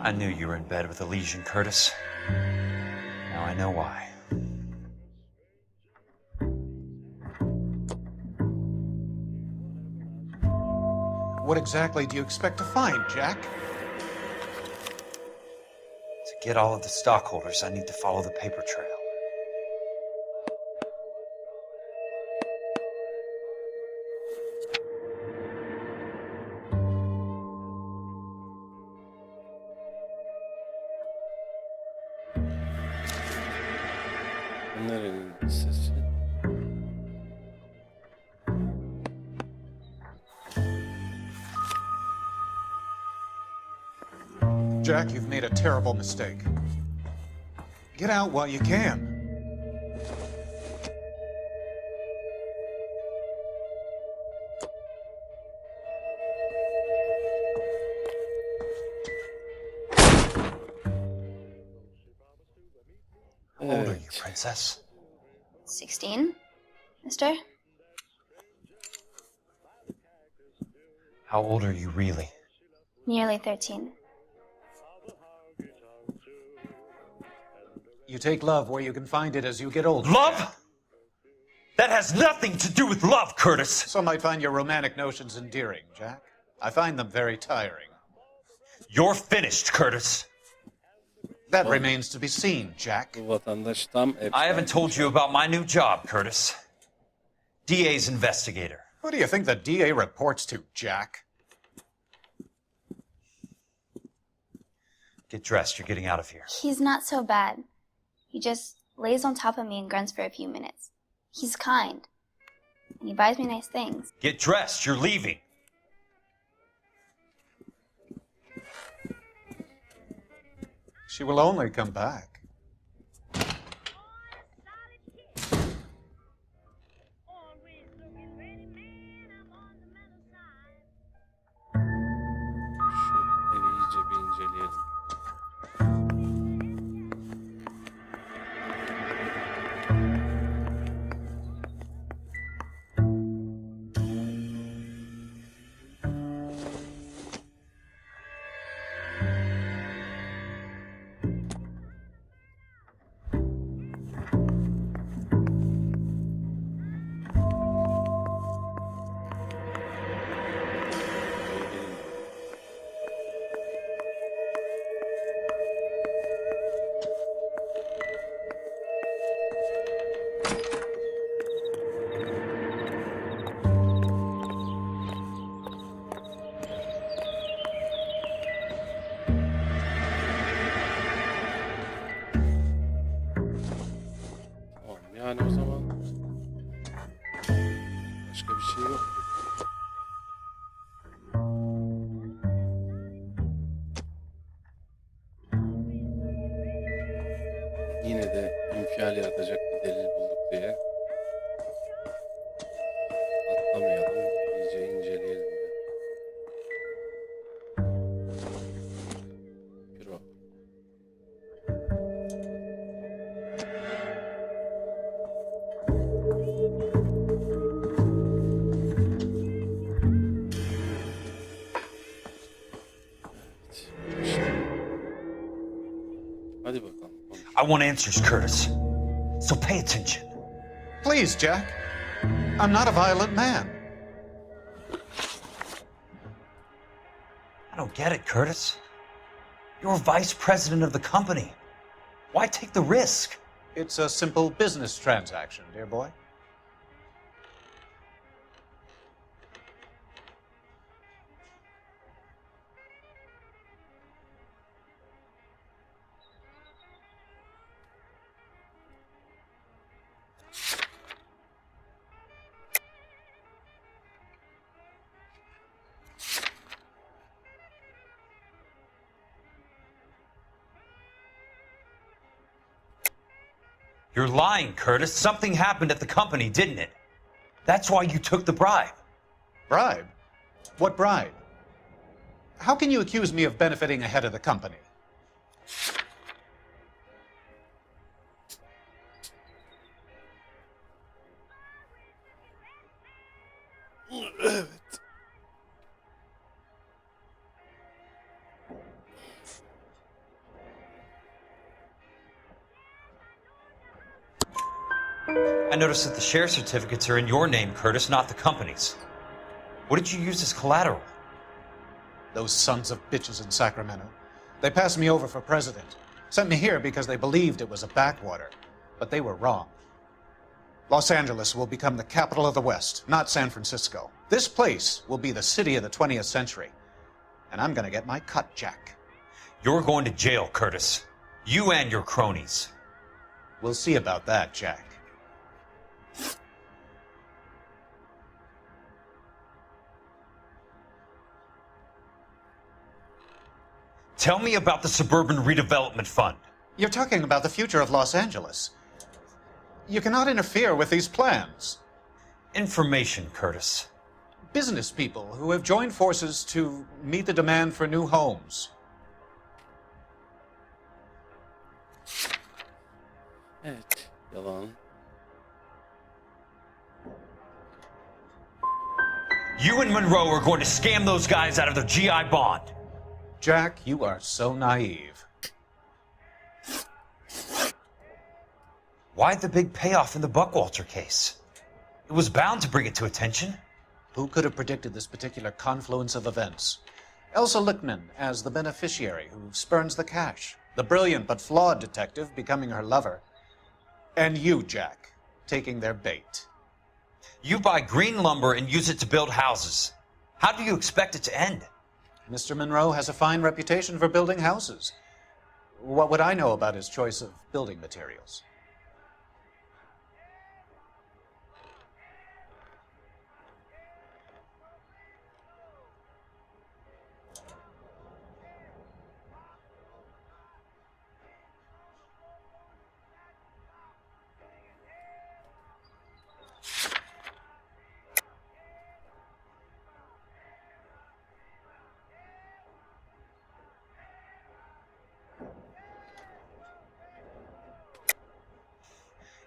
I knew you were in bed with a lesion, Curtis. Now I know why. What exactly do you expect to find, Jack? To get all of the stockholders, I need to follow the paper trail. Nerenin sesi? Jack, you've made a terrible mistake. Get out while you can. How old are you, Princess? 16, mister? How old are you really? Nearly 13. You take love where you can find it as you get older. Love? That has nothing to do with love, Curtis. Some might find your romantic notions endearing, Jack. I find them very tiring. You're finished, Curtis. That remains to be seen, Jack. Bu vatandaş tam I haven't told you about my new job, Curtis. DA's investigator. Who do you think the DA reports to, Jack? Get dressed, you're getting out of here. He's not so bad. He just lays on top of me and grunts for a few minutes. He's kind. And he buys me nice things. Get dressed, you're leaving. She will only come back. Şu evi iyice bir inceleyelim. Yani o zaman başka bir şey yok. Yine de infial yaratacak bir delil bulduk diye atlamayalım, iyice inceleyelim. Büro. Hadi bakalım. I want answers, Curtis. So pay attention. Please, Jack. I'm not a violent man. I don't get it, Curtis. You're vice president of the company. Why take the risk? It's a simple business transaction, dear boy. You're lying, Curtis. Something happened at the company, didn't it? That's why you took the bribe. Bribe? What bribe? How can you accuse me of benefiting ahead of the company? Evet. I noticed that the share certificates are in your name, Curtis, not the company's. What did you use as collateral? Those sons of bitches in Sacramento. They passed me over for president. Sent me here because they believed it was a backwater. But they were wrong. Los Angeles will become the capital of the West, not San Francisco. This place will be the city of the 20th century. And I'm gonna get my cut, Jack. You're going to jail, Curtis. You and your cronies. We'll see about that, Jack. Tell me about the Suburban Redevelopment Fund. You're talking about the future of Los Angeles. You cannot interfere with these plans. Information, Curtis. Business people who have joined forces to meet the demand for new homes. Evet. Yalan. You and Monroe are going to scam those guys out of their GI bond. Jack, you are so naive. Why the big payoff in the Buckwalter case? It was bound to bring it to attention. Who could have predicted this particular confluence of events? Elsa Lichtman as the beneficiary who spurns the cash. The brilliant but flawed detective becoming her lover. And you, Jack, taking their bait. You buy green lumber and use it to build houses. How do you expect it to end? Mr. Monroe has a fine reputation for building houses. What would I know about his choice of building materials?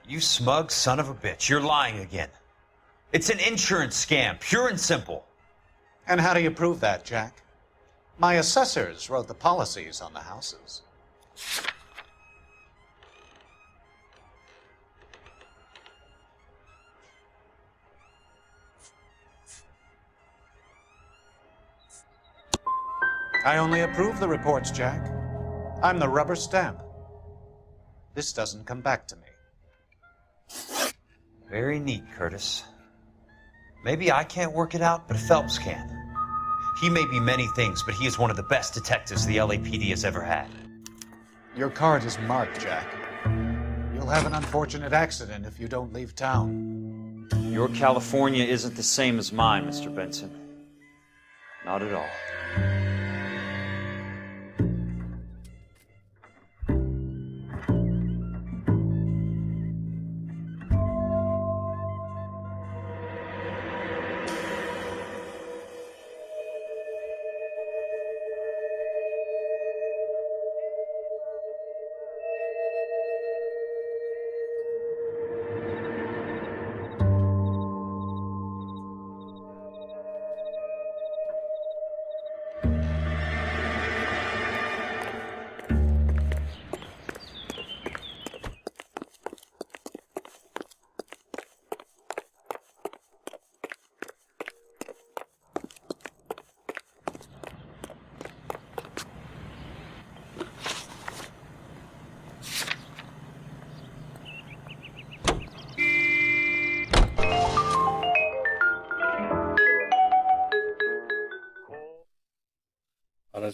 You smug son of a bitch, you're lying again. It's an insurance scam, pure and simple. And how do you prove that, Jack? My assessors wrote the policies on the houses. I only approve the reports, Jack. I'm the rubber stamp. This doesn't come back to me. Very neat, Curtis. Maybe I can't work it out, but Phelps can. He may be many things, but he is one of the best detectives the LAPD has ever had. Your card is marked, Jack. You'll have an unfortunate accident if you don't leave town. Your California isn't the same as mine, Mr. Benson. Not at all.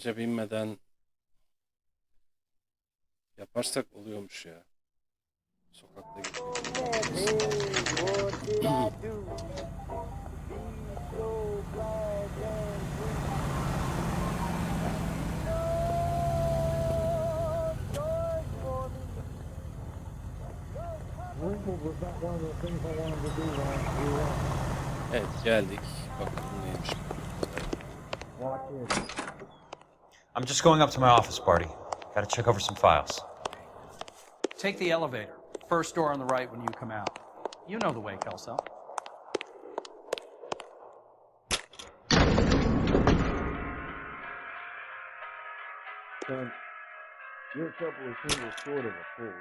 araca binmeden yaparsak oluyormuş ya. Sokakta Evet, geldik. Bakalım neymiş. I'm just going up to my office, Barty. Gotta check over some files. Take the elevator. First door on the right when you come out. You know the way, Kelso. Son, your couple of singles short of a full week.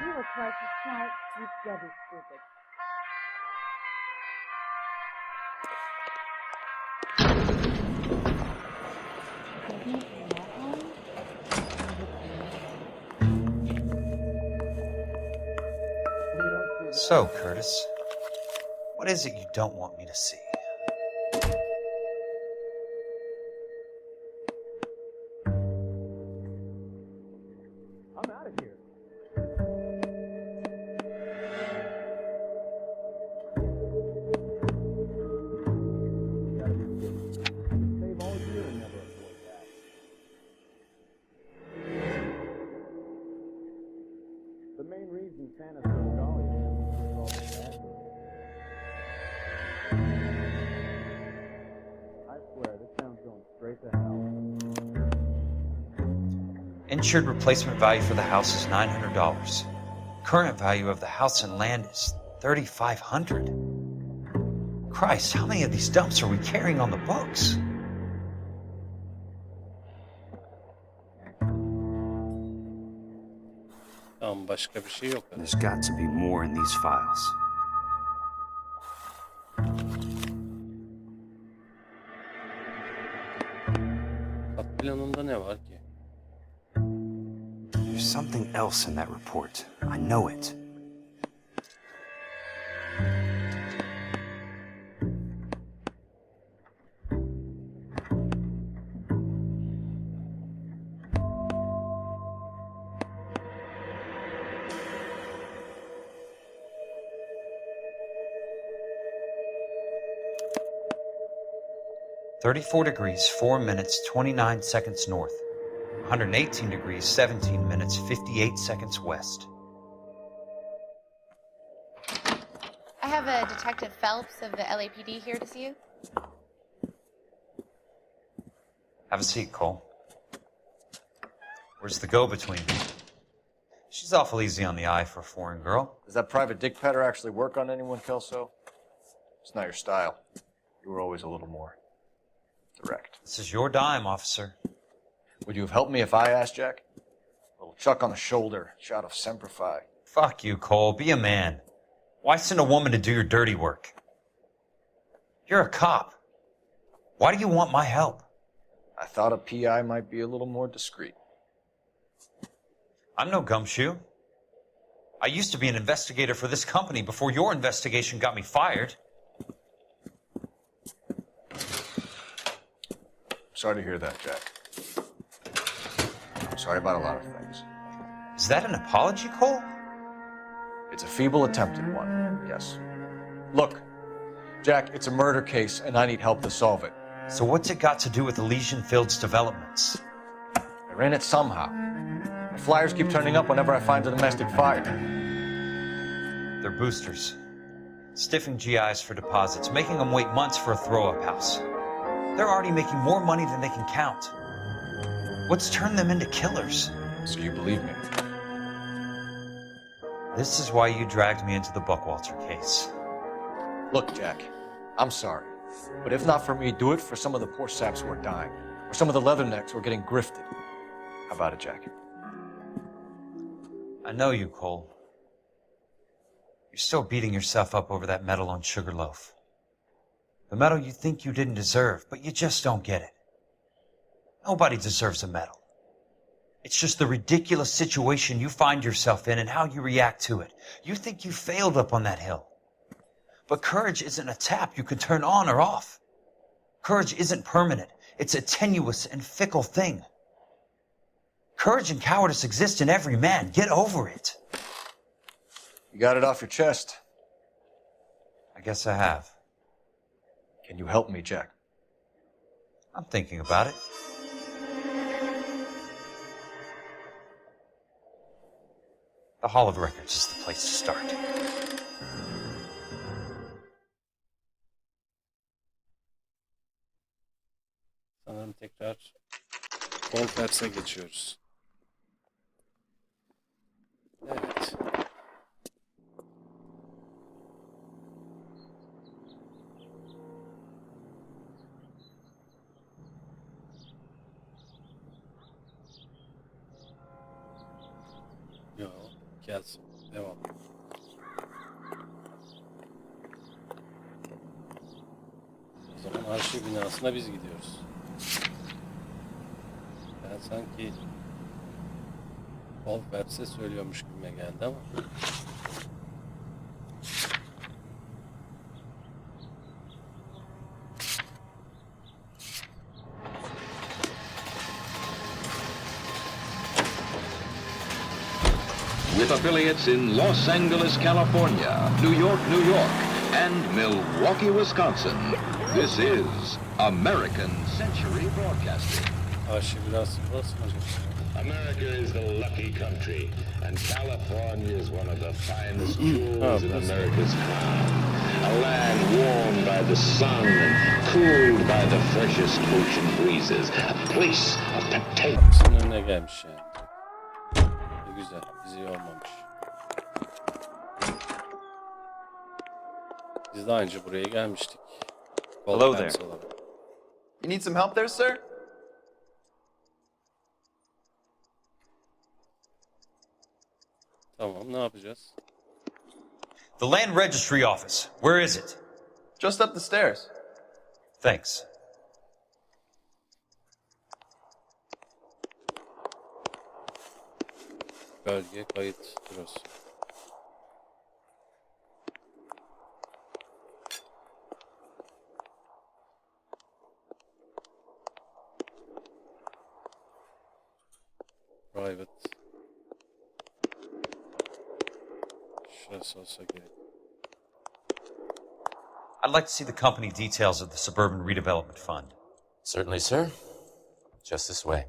You were twice as smart, you bloody stupid. So, Curtis, what is it you don't want me to see? I'm out of here. Save all year and never avoid that. The main reason Santa's so jolly is all the bad news. I swear, this town's going straight to hell. Insured replacement value for the house is $900. Current value of the house and land is $3,500. Christ, how many of these dumps are we carrying on the books? Tamam, başka bir şey yok. There's got to be more in these files. Kat planında ne var ki? There's something else in that report. I know it. $34 degrees, 4 minutes, 29 seconds north. 118 degrees, 17 minutes, 58 seconds west. I have a Detective Phelps of the LAPD here to see you. Have a seat, Cole. Where's the go-between? She's awful easy on the eye for a foreign girl. Does that private dick patter actually work on anyone, Kelso? It's not your style. You were always a little more direct. This is your dime, officer. Would you have helped me if I asked, Jack? A little chuck on the shoulder, shot of Semper Fi. Fuck you, Cole. Be a man. Why send a woman to do your dirty work? You're a cop. Why do you want my help? I thought a PI might be a little more discreet. I'm no gumshoe. I used to be an investigator for this company before your investigation got me fired. Sorry to hear that, Jack. I'm sorry about a lot of things. Is that an apology, Cole? It's a feeble attempt at one, yes. Look, Jack, it's a murder case, and I need help to solve it. So what's it got to do with Elysian Fields developments? They're in it somehow. The flyers keep turning up whenever I find a domestic fire. They're boosters. Stiffing GIs for deposits, making them wait months for a throw-up house. They're already making more money than they can count. What's turned them into killers? So you believe me? This is why you dragged me into the Buckwalter case. Look, Jack, I'm sorry. But if not for me, do it for some of the poor saps who are dying. Or some of the leathernecks who are getting grifted. How about it, Jack? I know you, Cole. You're still beating yourself up over that medal on Sugarloaf. The medal you think you didn't deserve, but you just don't get it. Nobody deserves a medal. It's just the ridiculous situation you find yourself in and how you react to it. You think you failed up on that hill. But courage isn't a tap you can turn on or off. Courage isn't permanent. It's a tenuous and fickle thing. Courage and cowardice exist in every man. Get over it. You got it off your chest. I guess I have. Can you help me, Jack? I'm thinking about it. The Hall of Records is the place to start. Sanırım tekrar konferansa geçiyoruz. Evet. Yo, gelsin. Devam. O zaman arşiv binasına biz gidiyoruz. Ben sanki konferansa söylüyormuş gibime geldi ama. With affiliates in Los Angeles, California, New York, and Milwaukee, Wisconsin, this is American Century Broadcasting. America is the lucky country, and California is one of the finest jewels in America's crown. A land warmed by the sun and cooled by the freshest ocean breezes. A place of temptation. Hepsinin önüne gelmiş yani. Ne güzel, bizi yormamış. Biz daha önce buraya gelmiştik. Hello there. You need some help there, sir? Tamam, ne yapacağız? The Land Registry Office. Where is it? Just up the stairs. Thanks. Bölge kayıt bürosu. Private. Şurası olsa gerek. I'd like to see the company details of the Suburban Redevelopment Fund. Certainly, sir. Just this way.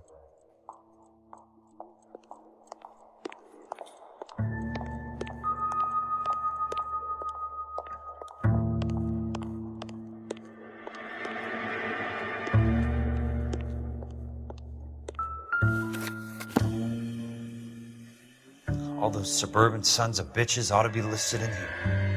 All those suburban sons of bitches ought to be listed in here.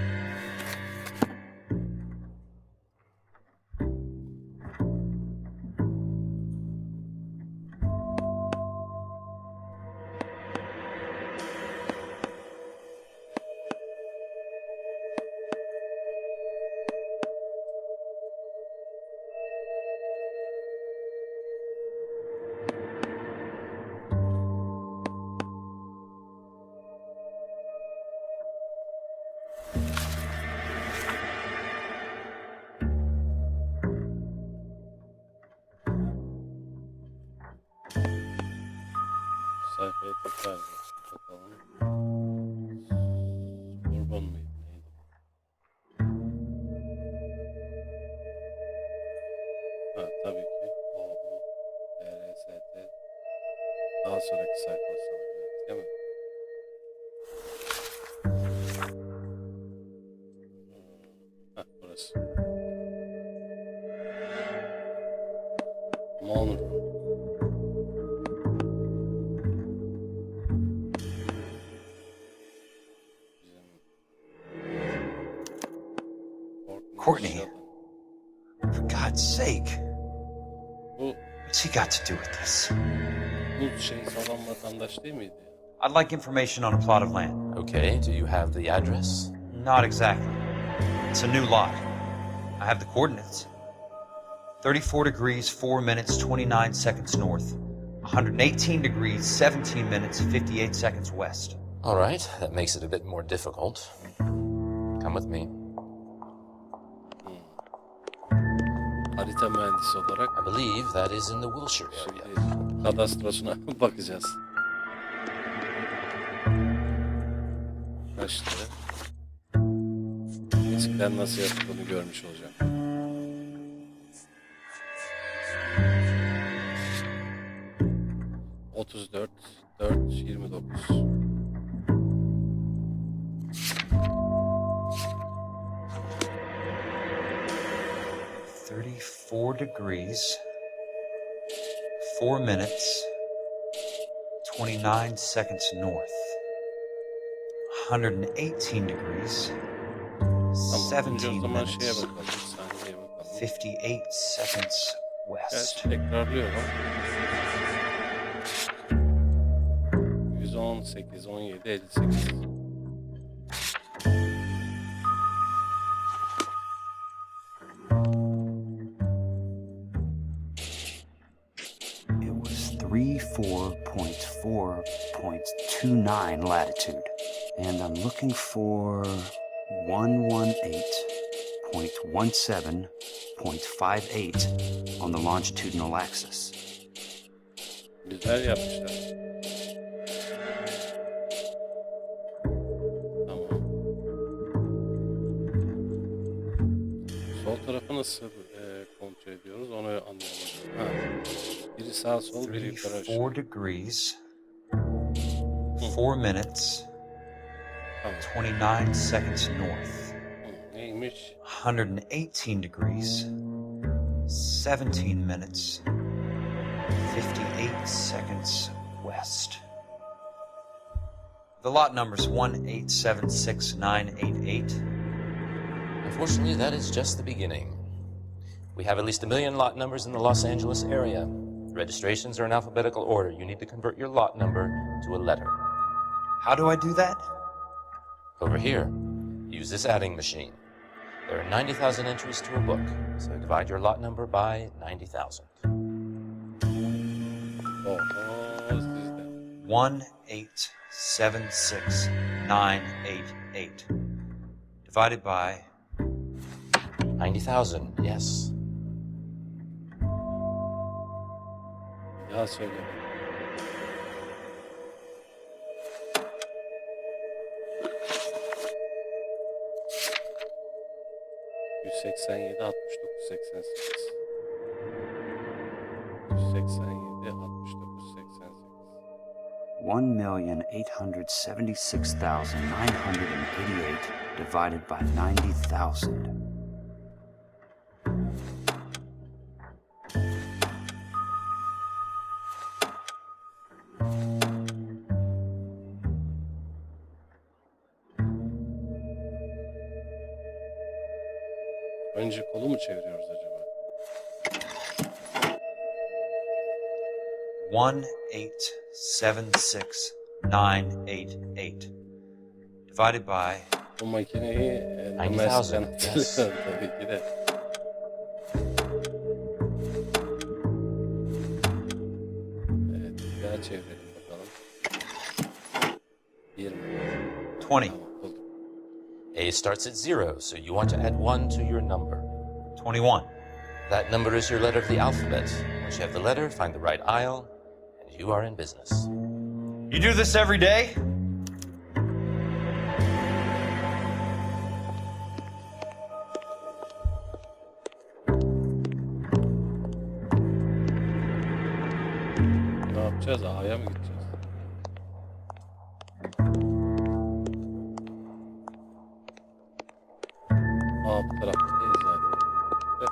Sayfaya tekrar bakalım. Bourbon muydu? Neydi? Ha tabii ki. Oyunu, RST. Daha sonraki sayfa olsa değil mi? Ha burası. Memuru. Courtney, for God's sake, what's he got to do with this? Bu şey sağlam vatandaş değil miydi? I'd like information on a plot of land. Okay, do you have the address? Not exactly. It's a new lot. I have the coordinates. 34 degrees, 4 minutes, 29 seconds north. 118 degrees, 17 minutes, 58 seconds west. All right, that makes it a bit more difficult. Come with me. Harita mühendisi olarak I believe that is in the Wilshire area. kadastrosuna bakacağız. Kaçtı? Eskiden nasıl yapıldığını görmüş olacağım. ...34, 4, 29. ...34 degrees... ...4 minutes... ...29 seconds north... ...118 degrees... ...17 minutes... ...58 seconds west. Tekrarlıyorum. 118, 17, 58. It was 34.4.29 latitude, and I'm looking for 118.17.58 on the longitudinal axis. Güzel yapmışlar. Tamam. Sol tarafı nasıl kontrol ediyoruz onu anlayamadım. Ha. Biri sağ sol, biri yukarı aşağı. 34 degrees, 4 minutes, 29 seconds north. Neymiş? 118 degrees, 17 minutes, 58 seconds west. The lot number's 1876988. Unfortunately, that is just the beginning. We have at least 1 million lot numbers in the Los Angeles area. Registrations are in alphabetical order. You need to convert your lot number to a letter. How do I do that? Over here, use this adding machine. There are 90,000 entries to a book, so divide your lot number by 90,000. 1876988 divided by 90,000. Yes. Ya söyle. ...187, 69, 88. 187, 69, 88. 1,876,988 divided by 90,000. Önce kolu mu çeviriyoruz acaba? 1876988 divided by bu makineyi 90,000. Yes. Tabii ki de. Evet, bir daha çevirelim bakalım. 20. 20. A starts at 0, so you want to add 1 to your number. 21. That number is your letter of the alphabet. Once you have the letter, find the right aisle, and you are in business. You do this every day? Ne yapacağız? A'ya mı gideceğiz? A bu tarafta değil zaten. Evet.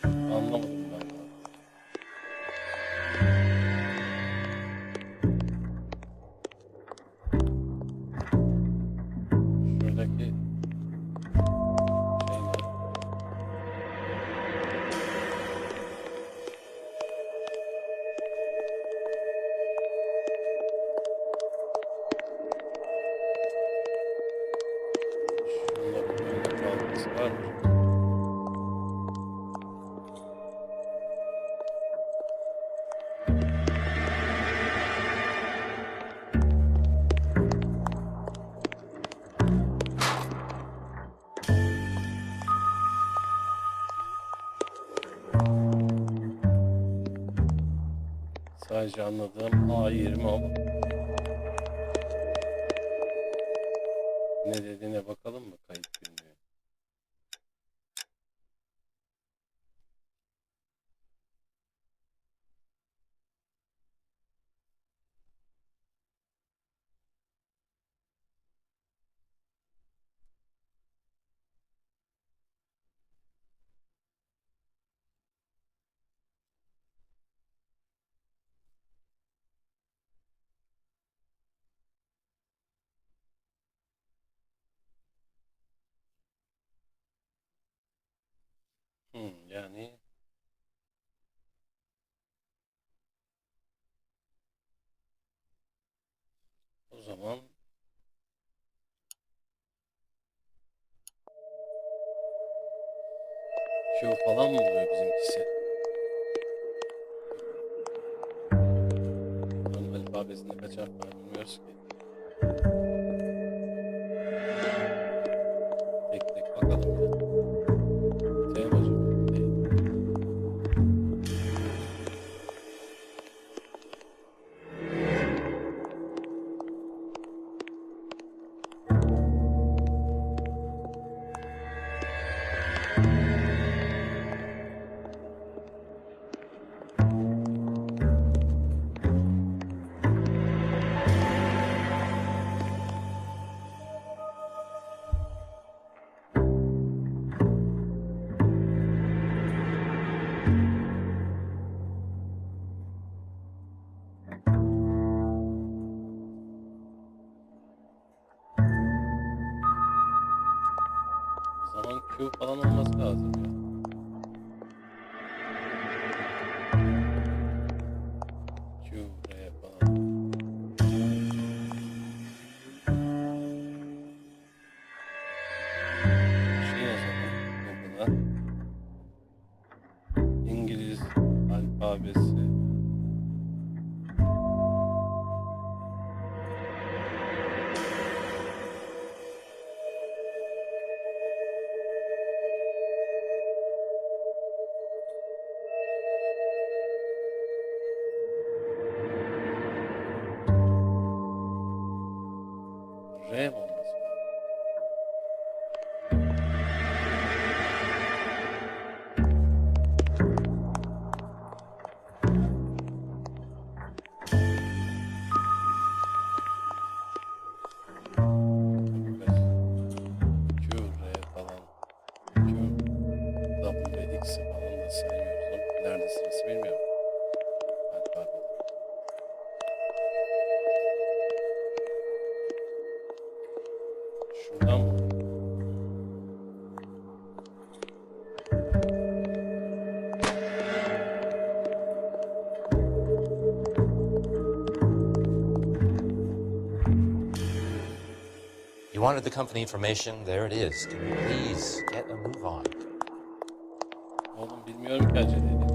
Anlamadım ben bunu. Şuradaki şey ne? Sadece anladığım A20 ama. Ne dediğine bakalım mı? Kayıt bilmiyor. Yani o zaman Q falan mı oluyor bizimkisi? Bunun alfabesinde kaç harf var bilmiyoruz ki. Tek tek bakalım ya. T mi acaba? Değil. O zaman Q falan olması lazım ya. Q, R falan. Şey yazalım Google'a. İngiliz alfabesi. R mi olması lazım? Q, R falan. Q, W, X'i falan da saymıyoruz ama nerede sırası bilmiyorum. Alfabede. Şuradan mı? You wanted the company information? There it is. Can you please get a move on? Oğlum bilmiyorum ki aceleyle.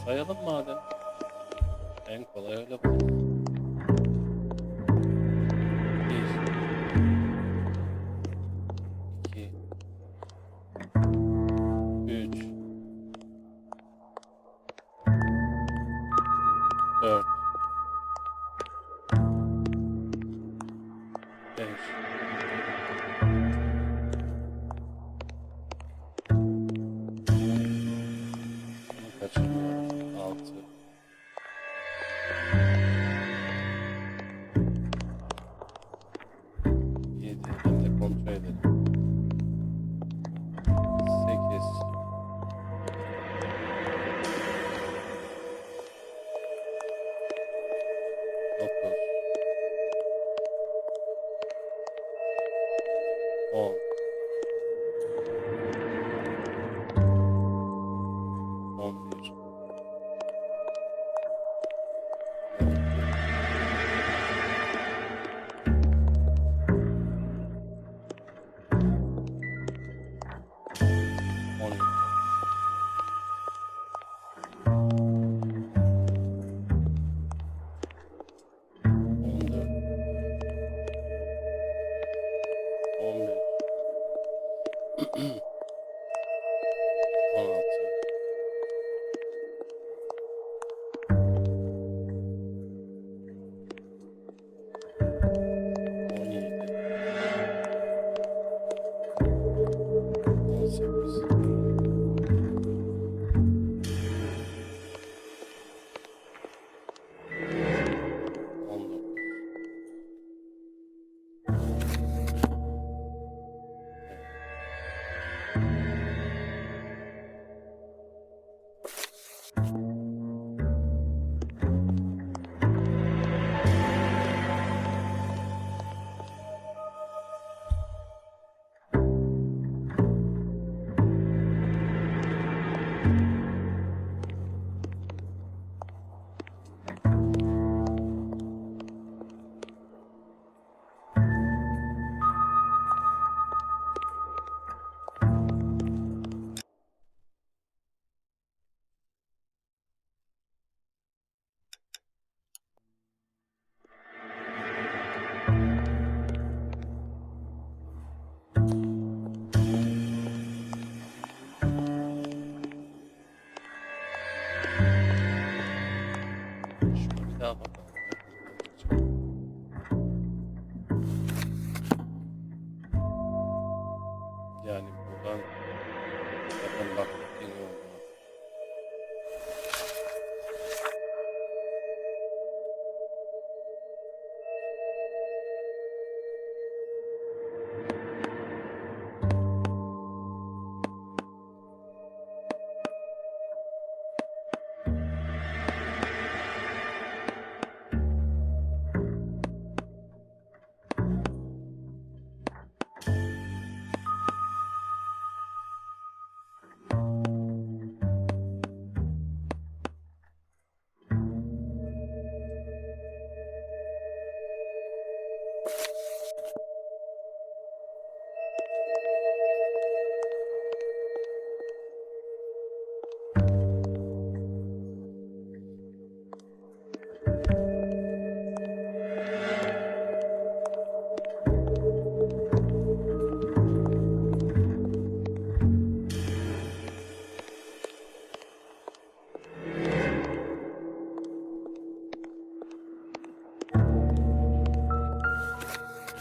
Sayalım madem. En kolay öyle bu. 1 2 3 4 5 Bunu kaçırmıyoruz. 6 7 hem de kontrol edelim. 8 9 10 11 Bir daha bakalım. Yani buradan zaten baktık yeni oldu.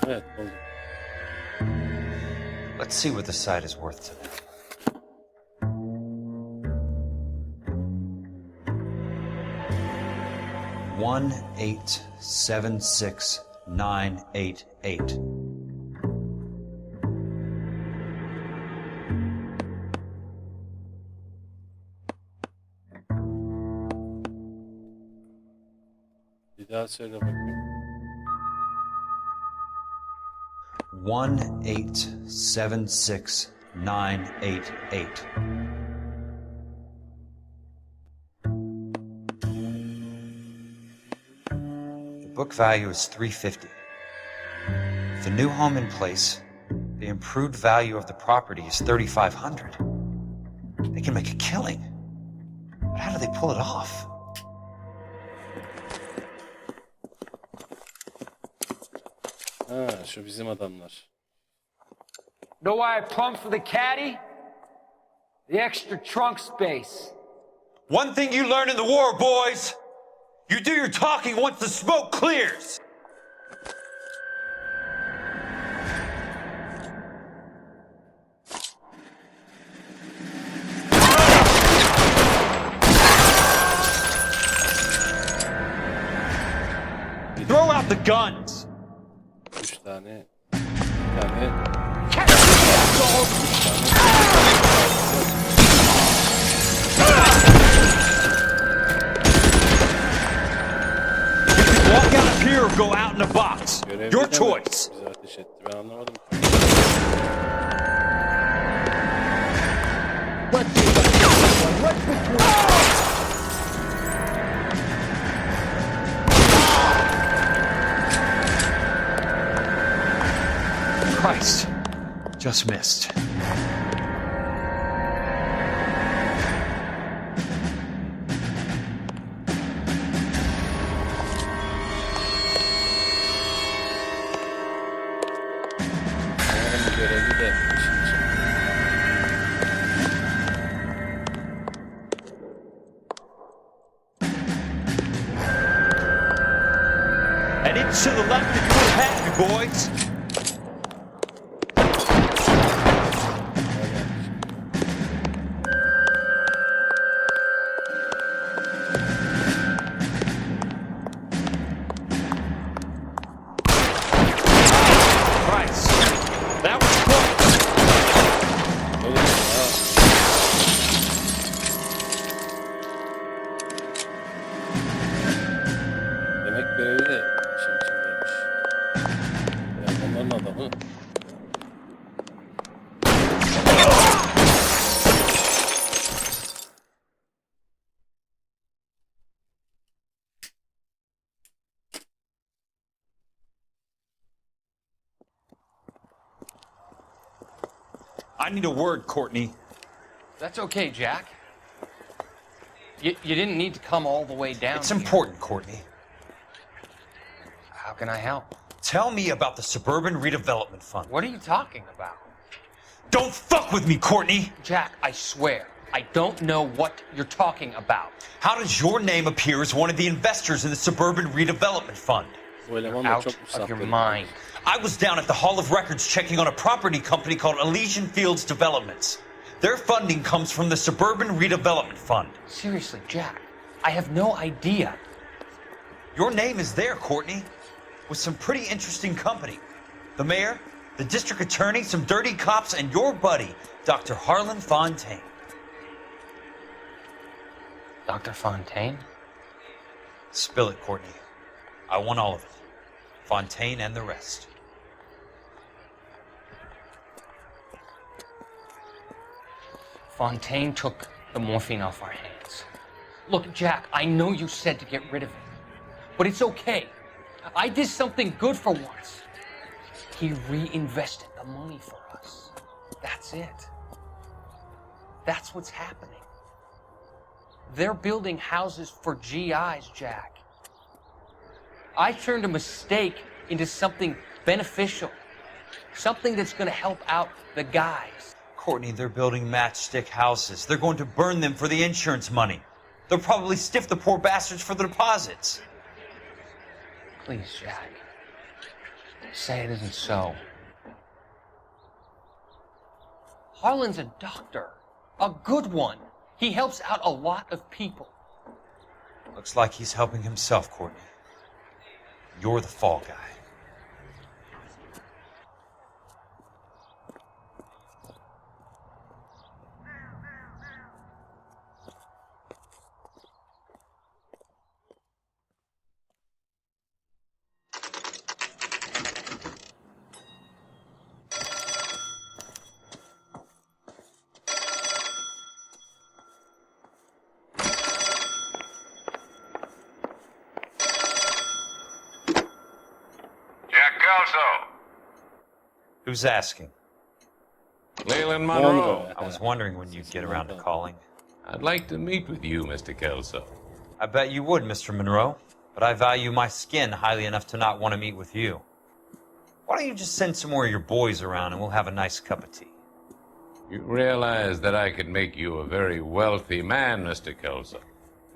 Evet, oldu. Let's see what the site is worth to them. $1,876,988. Bir daha söyle bakayım. 1,876,988. The book value is $350. With a new home in place, the improved value of the property is $3,500. They can make a killing. But how do they pull it off? Ha, şu bizim adamlar. Know why I plumbed for the caddy? The extra trunk space. One thing you learn in the war, boys. You do your talking once the smoke clears. Throw out the guns. 3 tane. 1 tane. Walk out of here or go out in a box. Your choice. Bize ateş etti. Ben anlamadım. Christ. Just missed. Umarım görevi de işin için. An inch to the left and you'll have me, boys. Demek görevi de işin içindeymiş. Yani onların adamı. I need a word, Courtney. That's okay, Jack. You didn't need to come all the way down. It's important, Courtney. How can I help? Tell me about the Suburban Redevelopment Fund. What are you talking about? Don't fuck with me, Courtney! Jack, I swear, I don't know what you're talking about. How does your name appear as one of the investors in the Suburban Redevelopment Fund? You're out of your mind. I was down at the Hall of Records checking on a property company called Elysian Fields Developments. Their funding comes from the Suburban Redevelopment Fund. Seriously, Jack, I have no idea. Your name is there, Courtney, with some pretty interesting company. The mayor, the district attorney, some dirty cops, and your buddy, Dr. Harlan Fontaine. Dr. Fontaine? Spill it, Courtney. I want all of it. Fontaine and the rest. Fontaine took the morphine off our hands. Look, Jack, I know you said to get rid of it, but it's okay. I did something good for once. He reinvested the money for us. That's it. That's what's happening. They're building houses for GIs, Jack. I turned a mistake into something beneficial. Something that's going to help out the guys. Courtney, they're building matchstick houses. They're going to burn them for the insurance money. They'll probably stiff the poor bastards for the deposits. Please, Jack. Say it isn't so. Harlan's a doctor. A good one. He helps out a lot of people. Looks like he's helping himself, Courtney. You're the fall guy. Who's asking? Leland Monroe. I was wondering when you'd get around to calling. I'd like to meet with you, Mr. Kelso. I bet you would, Mr. Monroe, but I value my skin highly enough to not want to meet with you. Why don't you just send some more of your boys around and we'll have a nice cup of tea? You realize that I could make you a very wealthy man, Mr. Kelso.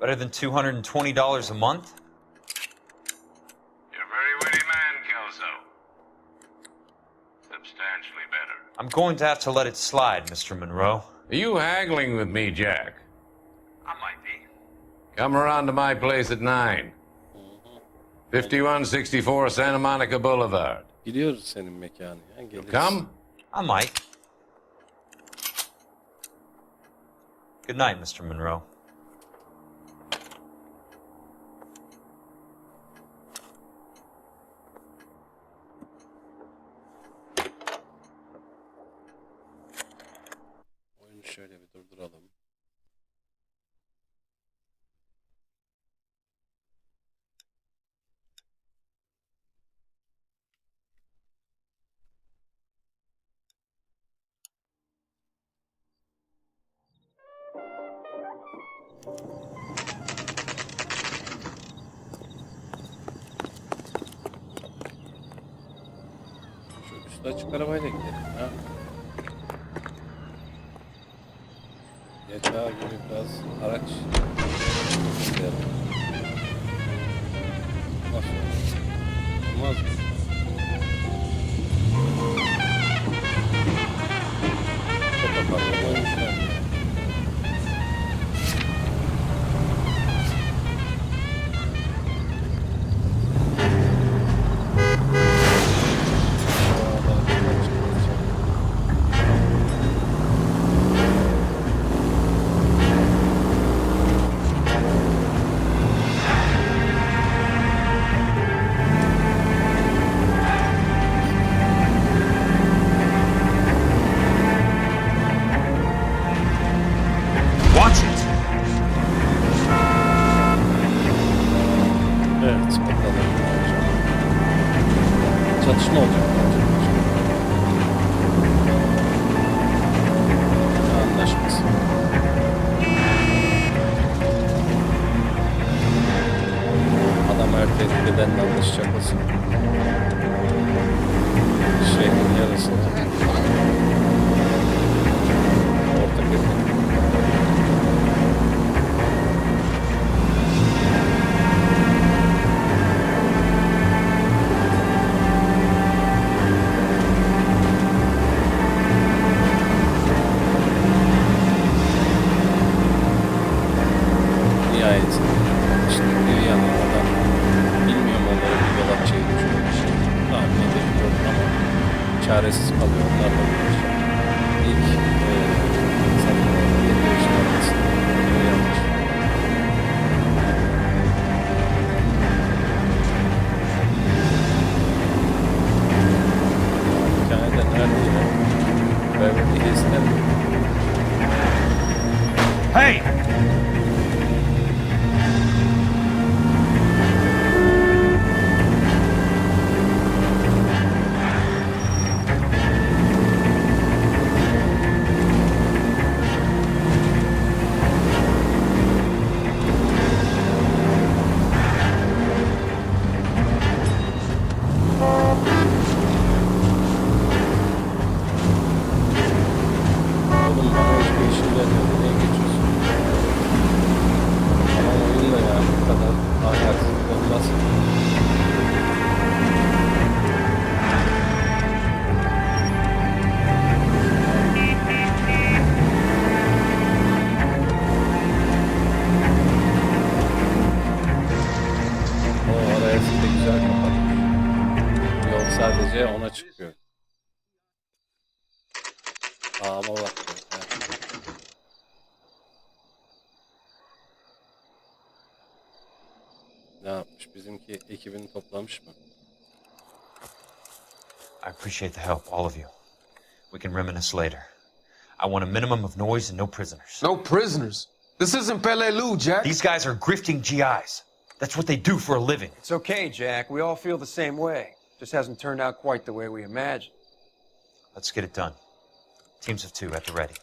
Better than $220 a month? You're a very witty man, Kelso. Substantially better. I'm going to have to let it slide, Mr. Monroe. Are you haggling with me, Jack? I might be. Come around to my place at 9. 5164 Santa Monica Boulevard. Gidiyoruz senin mekanı. You come? I might. Good night, Mr. Monroe. Oyunu şöyle bir durduralım. Şu üstü açık arabayla gidelim ya. GTA gibi biraz araç isteyelim. Nasıl? Olmaz mı? Otoparka koymuşlar. Watch it! Evet, bakalım. Çatışma olacak. Anlaşması. Adam her tehdit edenle anlaşacak mısın? Şehrin yarısında. Ortak etmek. geçtikleri yanlardan bilmiyorum onları bir yol açacağını şöyle bir şey tahmin edebiliyorum ama çaresiz kalıyor onlarla uğraşacak. İlk insanların yeni yaşamasını yanlış. Hikayede nerede? Beverly Hills'te mi? Hey! Oğlum bana hiçbir işin vermedi. Neye geçiyorsun? Ama oyunla ya bu kadar ahlaksızlık olmaz. O araya siz de güzel kapatmış. Yol sadece ona çıkıyor. Ama bak. Ne yapmış? Bizimki ekibini toplamış mı? I appreciate the help, all of you. We can reminisce later. I want a minimum of noise and no prisoners. No prisoners? This isn't Peleliu, Jack. These guys are grifting GIs. That's what they do for a living. It's okay, Jack. We all feel the same way. Just hasn't turned out quite the way we imagined. Let's get it done. Teams of 2 at the ready.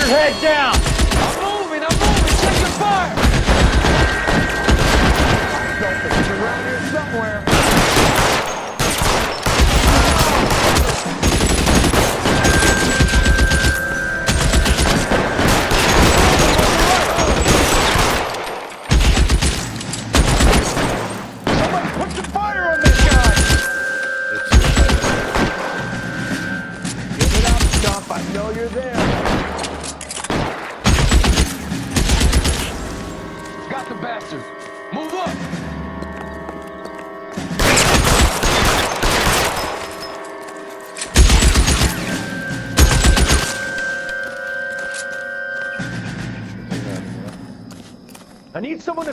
Head down! I'm moving! Check your fire! He's around here somewhere. Somebody put some fire on this guy! Give it up, Stump. I know you're there. Got the bastard. Move up. I need someone to...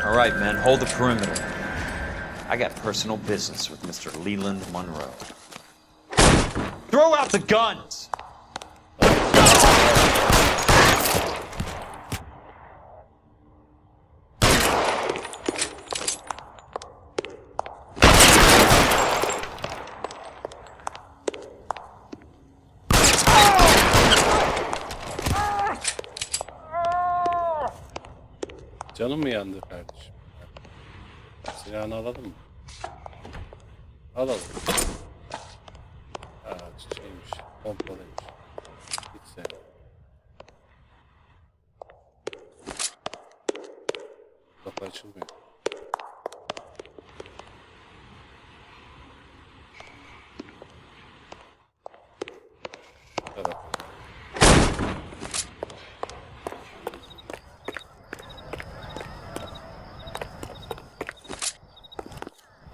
All right, men, hold the perimeter. I got personal business with Mr. Leland Monroe. Throw out the guns! Canım mı yandı kardeşim? Silahını alalım mı? Alalım. Aa, çiçeğiymiş. Pompalıymış. Gitse. kapı açılmıyor.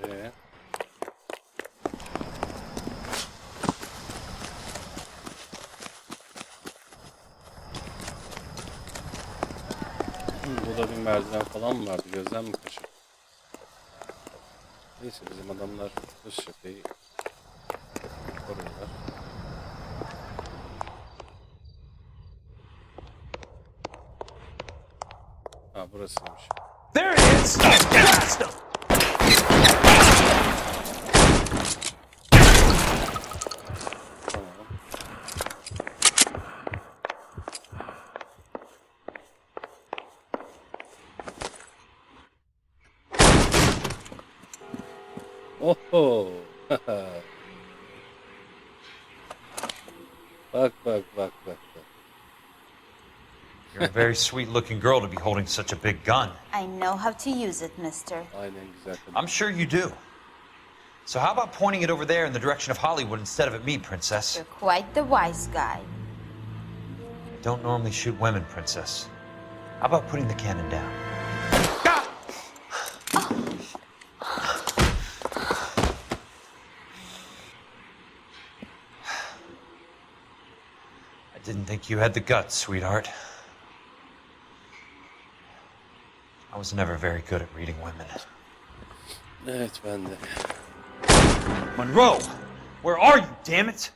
Evet. Burada bir merdiven falan mı vardı? Gözden mi kaçırdı? Neyse bizim adamlar dış cepheyi koruyorlar. Ha burasıymış. There it is! Blast him! Oho! Bak bak bak bak. You're a very sweet-looking girl to be holding such a big gun. I know how to use it, mister. Aynen güzel. I'm sure you do. So how about pointing it over there in the direction of Hollywood instead of at me, princess? You're quite the wise guy. I don't normally shoot women, princess. How about putting the cannon down? I didn't think you had the guts, sweetheart. I was never very good at reading women. Evet ben de. Monroe! Where are you, damn it?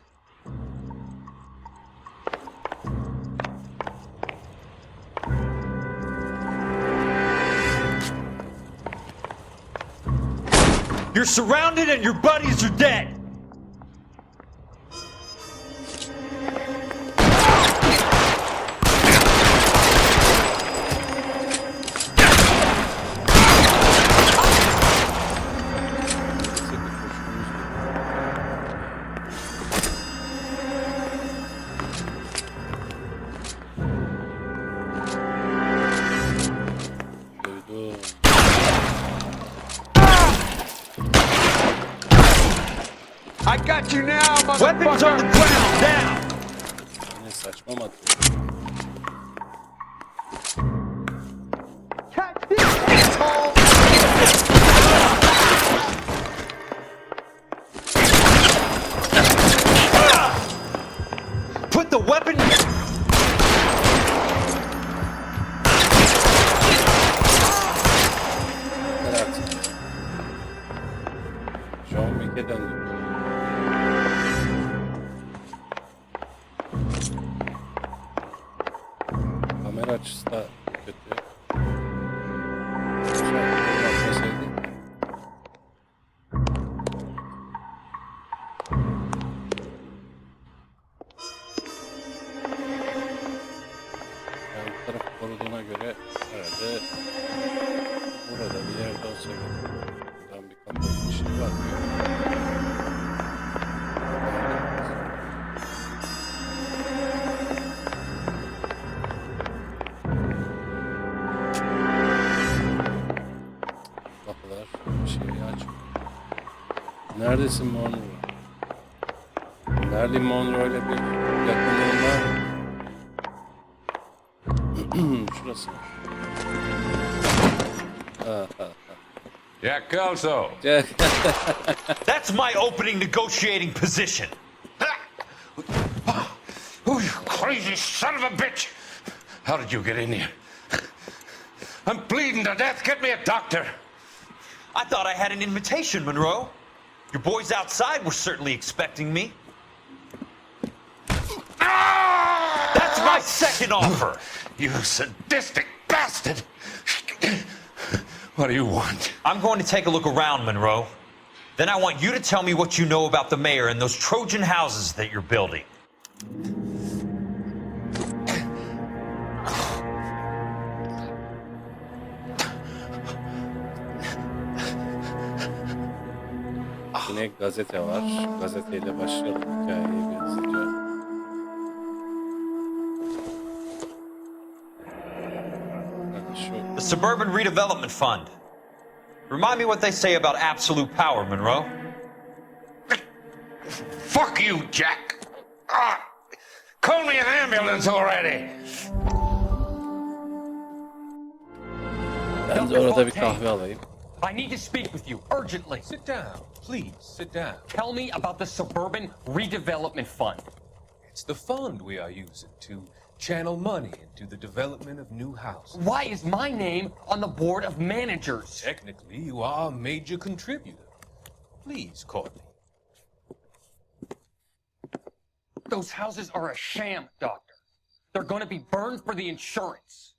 You're surrounded and your buddies are dead! I got you now, Weapons on the ground, down! Ne saçma mı atıyor? Catch this asshole! Put the weapon... John Wick'e döndük. Kamera açısı da kötü. Yani bu tarafı koruduğuna göre herhalde burada bir yerde olsa gerek. Buradan bir kapı bir şey var mı? Kapılar bir şey açmıyor. Neredesin Monroe? Marilyn Monroe ile bir yakınlığın var mı? Şurası. Jack Kelso. That's my opening negotiating position. Oh, you crazy son of a bitch! How did you get in here? I'm bleeding to death. Get me a doctor. I thought I had an invitation, Monroe. Your boys outside were certainly expecting me. That's my second offer. You sadistic bastard! What do you want? I'm going to take a look around, Monroe. Then I want you to tell me what you know about the mayor and those Trojan houses that you're building. Yine gazete var. Gazeteyle başlayalım hikayeyi bir hızlıca. The Suburban Redevelopment Fund. Remind me what they say about absolute power, Monroe. Fuck you, Jack. Call me an ambulance already. Ben de orada bir kahve alayım. I need to speak with you urgently. Sit down, please, sit down. Tell me about the Suburban Redevelopment Fund. It's the fund we are using to channel money into the development of new houses. Why is my name on the board of managers? Technically, you are a major contributor. Please, Courtney. Those houses are a sham, Doctor. They're going to be burned for the insurance.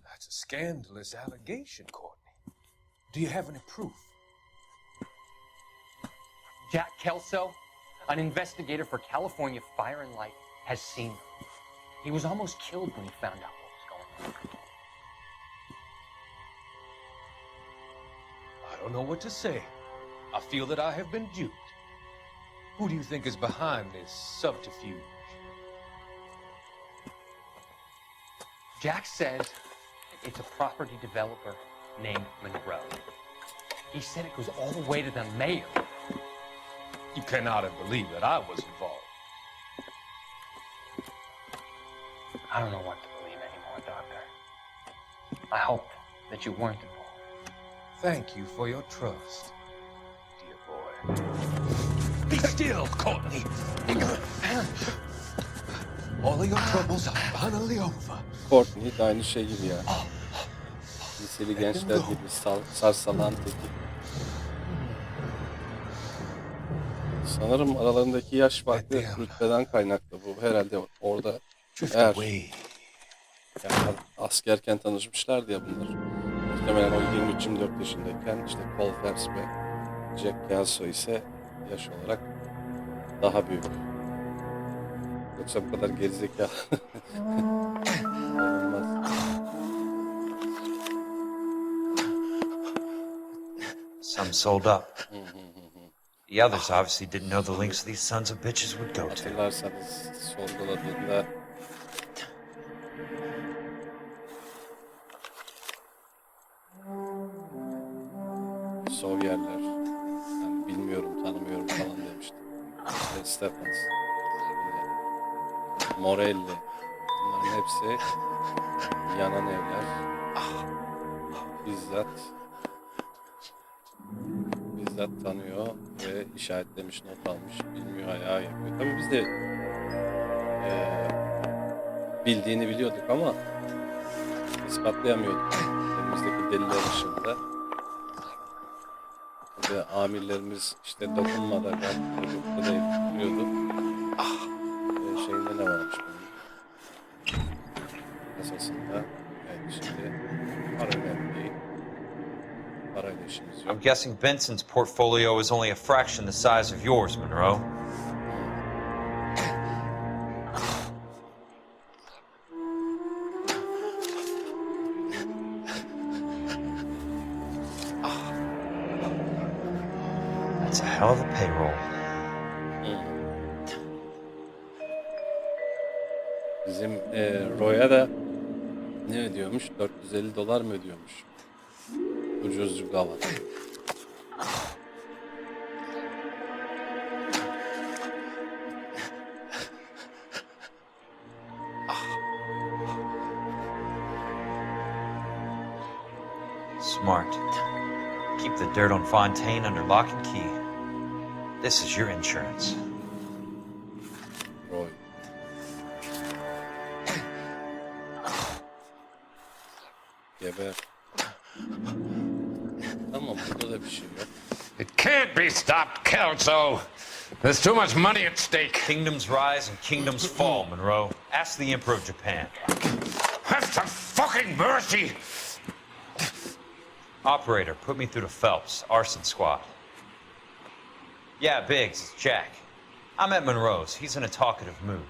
That's a scandalous allegation, Courtney. Do you have any proof? Jack Kelso, an investigator for California Fire and Life, has seen them. He was almost killed when he found out what was going on. I don't know what to say. I feel that I have been duped. Who do you think is behind this subterfuge? Jack says it's a property developer named Monroe. He said it goes all the way to the mayor. You cannot have believed that I was involved. I don't know what to believe anymore, Doctor. I hope that you weren't involved. Thank you for your trust, dear boy. Be still, Courtney. All of your troubles are finally over. Courtney de aynı şey gibi ya. Liseli gençler gibi sarsalan teki. Sanırım aralarındaki yaş farkı rütbeden kaynaklı bu. Herhalde orada eğer yani askerken tanışmışlardı ya bunlar. Muhtemelen o 23-24 yaşındayken işte Paul Fers ve Jack Kelso ise yaş olarak daha büyük. Yoksa bu kadar gerizekalı olmaz. Some sold up. The others obviously didn't know the links these sons of bitches would go to. Hatırlarsanız sorguladığında Sovyerler, yani bilmiyorum, tanımıyorum falan demişti. Stephens, Morelli, bunların hepsi yanan evler. Bizzat tanıyor ve işaretlemiş, not almış, bilmiyor, ayağı yapıyor. Tabii biz de bildiğini biliyorduk ama ispatlayamıyorduk. Elimizdeki deliller dışında. Ve amirlerimiz işte dokunma da çocukta da biliyordu. Şeyinde ne varmış bunun? Kasasında. Evet, şimdi para önemli değil. Parayla işimiz yok. I'm guessing Benson's portfolio is only a fraction the size of yours, Monroe. That's a hell of a payroll. Bizim Roy'a da ne ödüyormuş? $450 mı ödüyormuş? Ucuzcu gavat. Smart. Keep the dirt on Fontaine under lock and key. This is your insurance. Roy. Geber. Tamam, burada da bir şey yok. It can't be stopped, Kelso. There's too much money at stake. Kingdoms rise and kingdoms fall, Monroe. Ask the Emperor of Japan. Have some fucking mercy. Operator, put me through to Phelps, arson squad. Yeah, Biggs, it's Jack. I'm at Monroe's. He's in a talkative mood.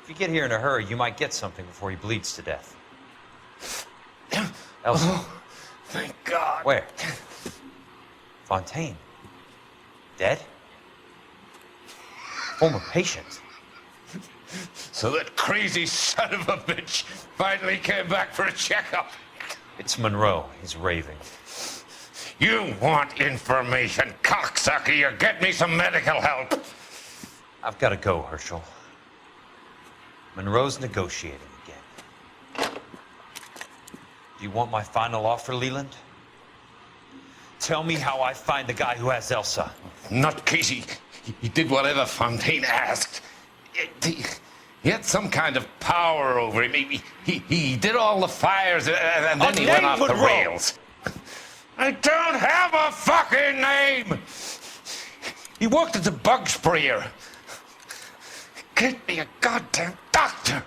If you get here in a hurry, you might get something before he bleeds to death. Elsa. Oh, thank God. Where? Fontaine. Dead? Former patient. So that crazy son of a bitch finally came back for a checkup. It's Monroe. He's raving. You want information, cocksucker. You get me some medical help. I've got to go, Herschel. Monroe's negotiating again. Do you want my final offer, Leland? Tell me how I find the guy who has Elsa. Nutcase, he did whatever Fontaine asked. He had some kind of power over him. He did all the fires, and then he went off the rails. I don't have a fucking name! He worked as a bug sprayer. Get me a goddamn doctor!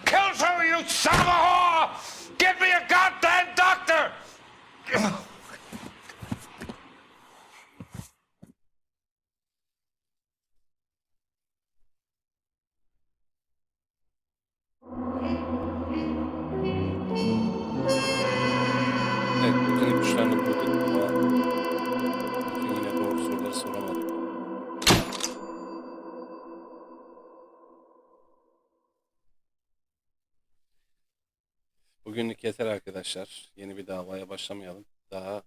Kelso, you son of a whore! Get me a goddamn doctor! Evet, bütün ipuçlarını bulduk ama bugün yine doğru soruları soramadık. Bugünlük yeter arkadaşlar. Yeni bir davaya başlamayalım. Daha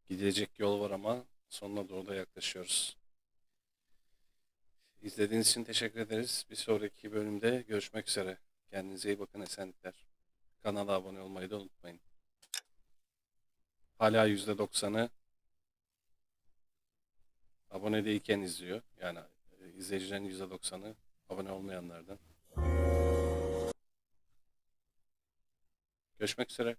gidilecek yol var ama sonuna doğru da yaklaşıyoruz. İzlediğiniz için teşekkür ederiz. Bir sonraki bölümde görüşmek üzere. Kendinize iyi bakın, esenlikler. Kanala abone olmayı da unutmayın. Hala %90'ı abone değilken izliyor. Yani izleyicilerin %90'ı abone olmayanlardan. Görüşmek üzere.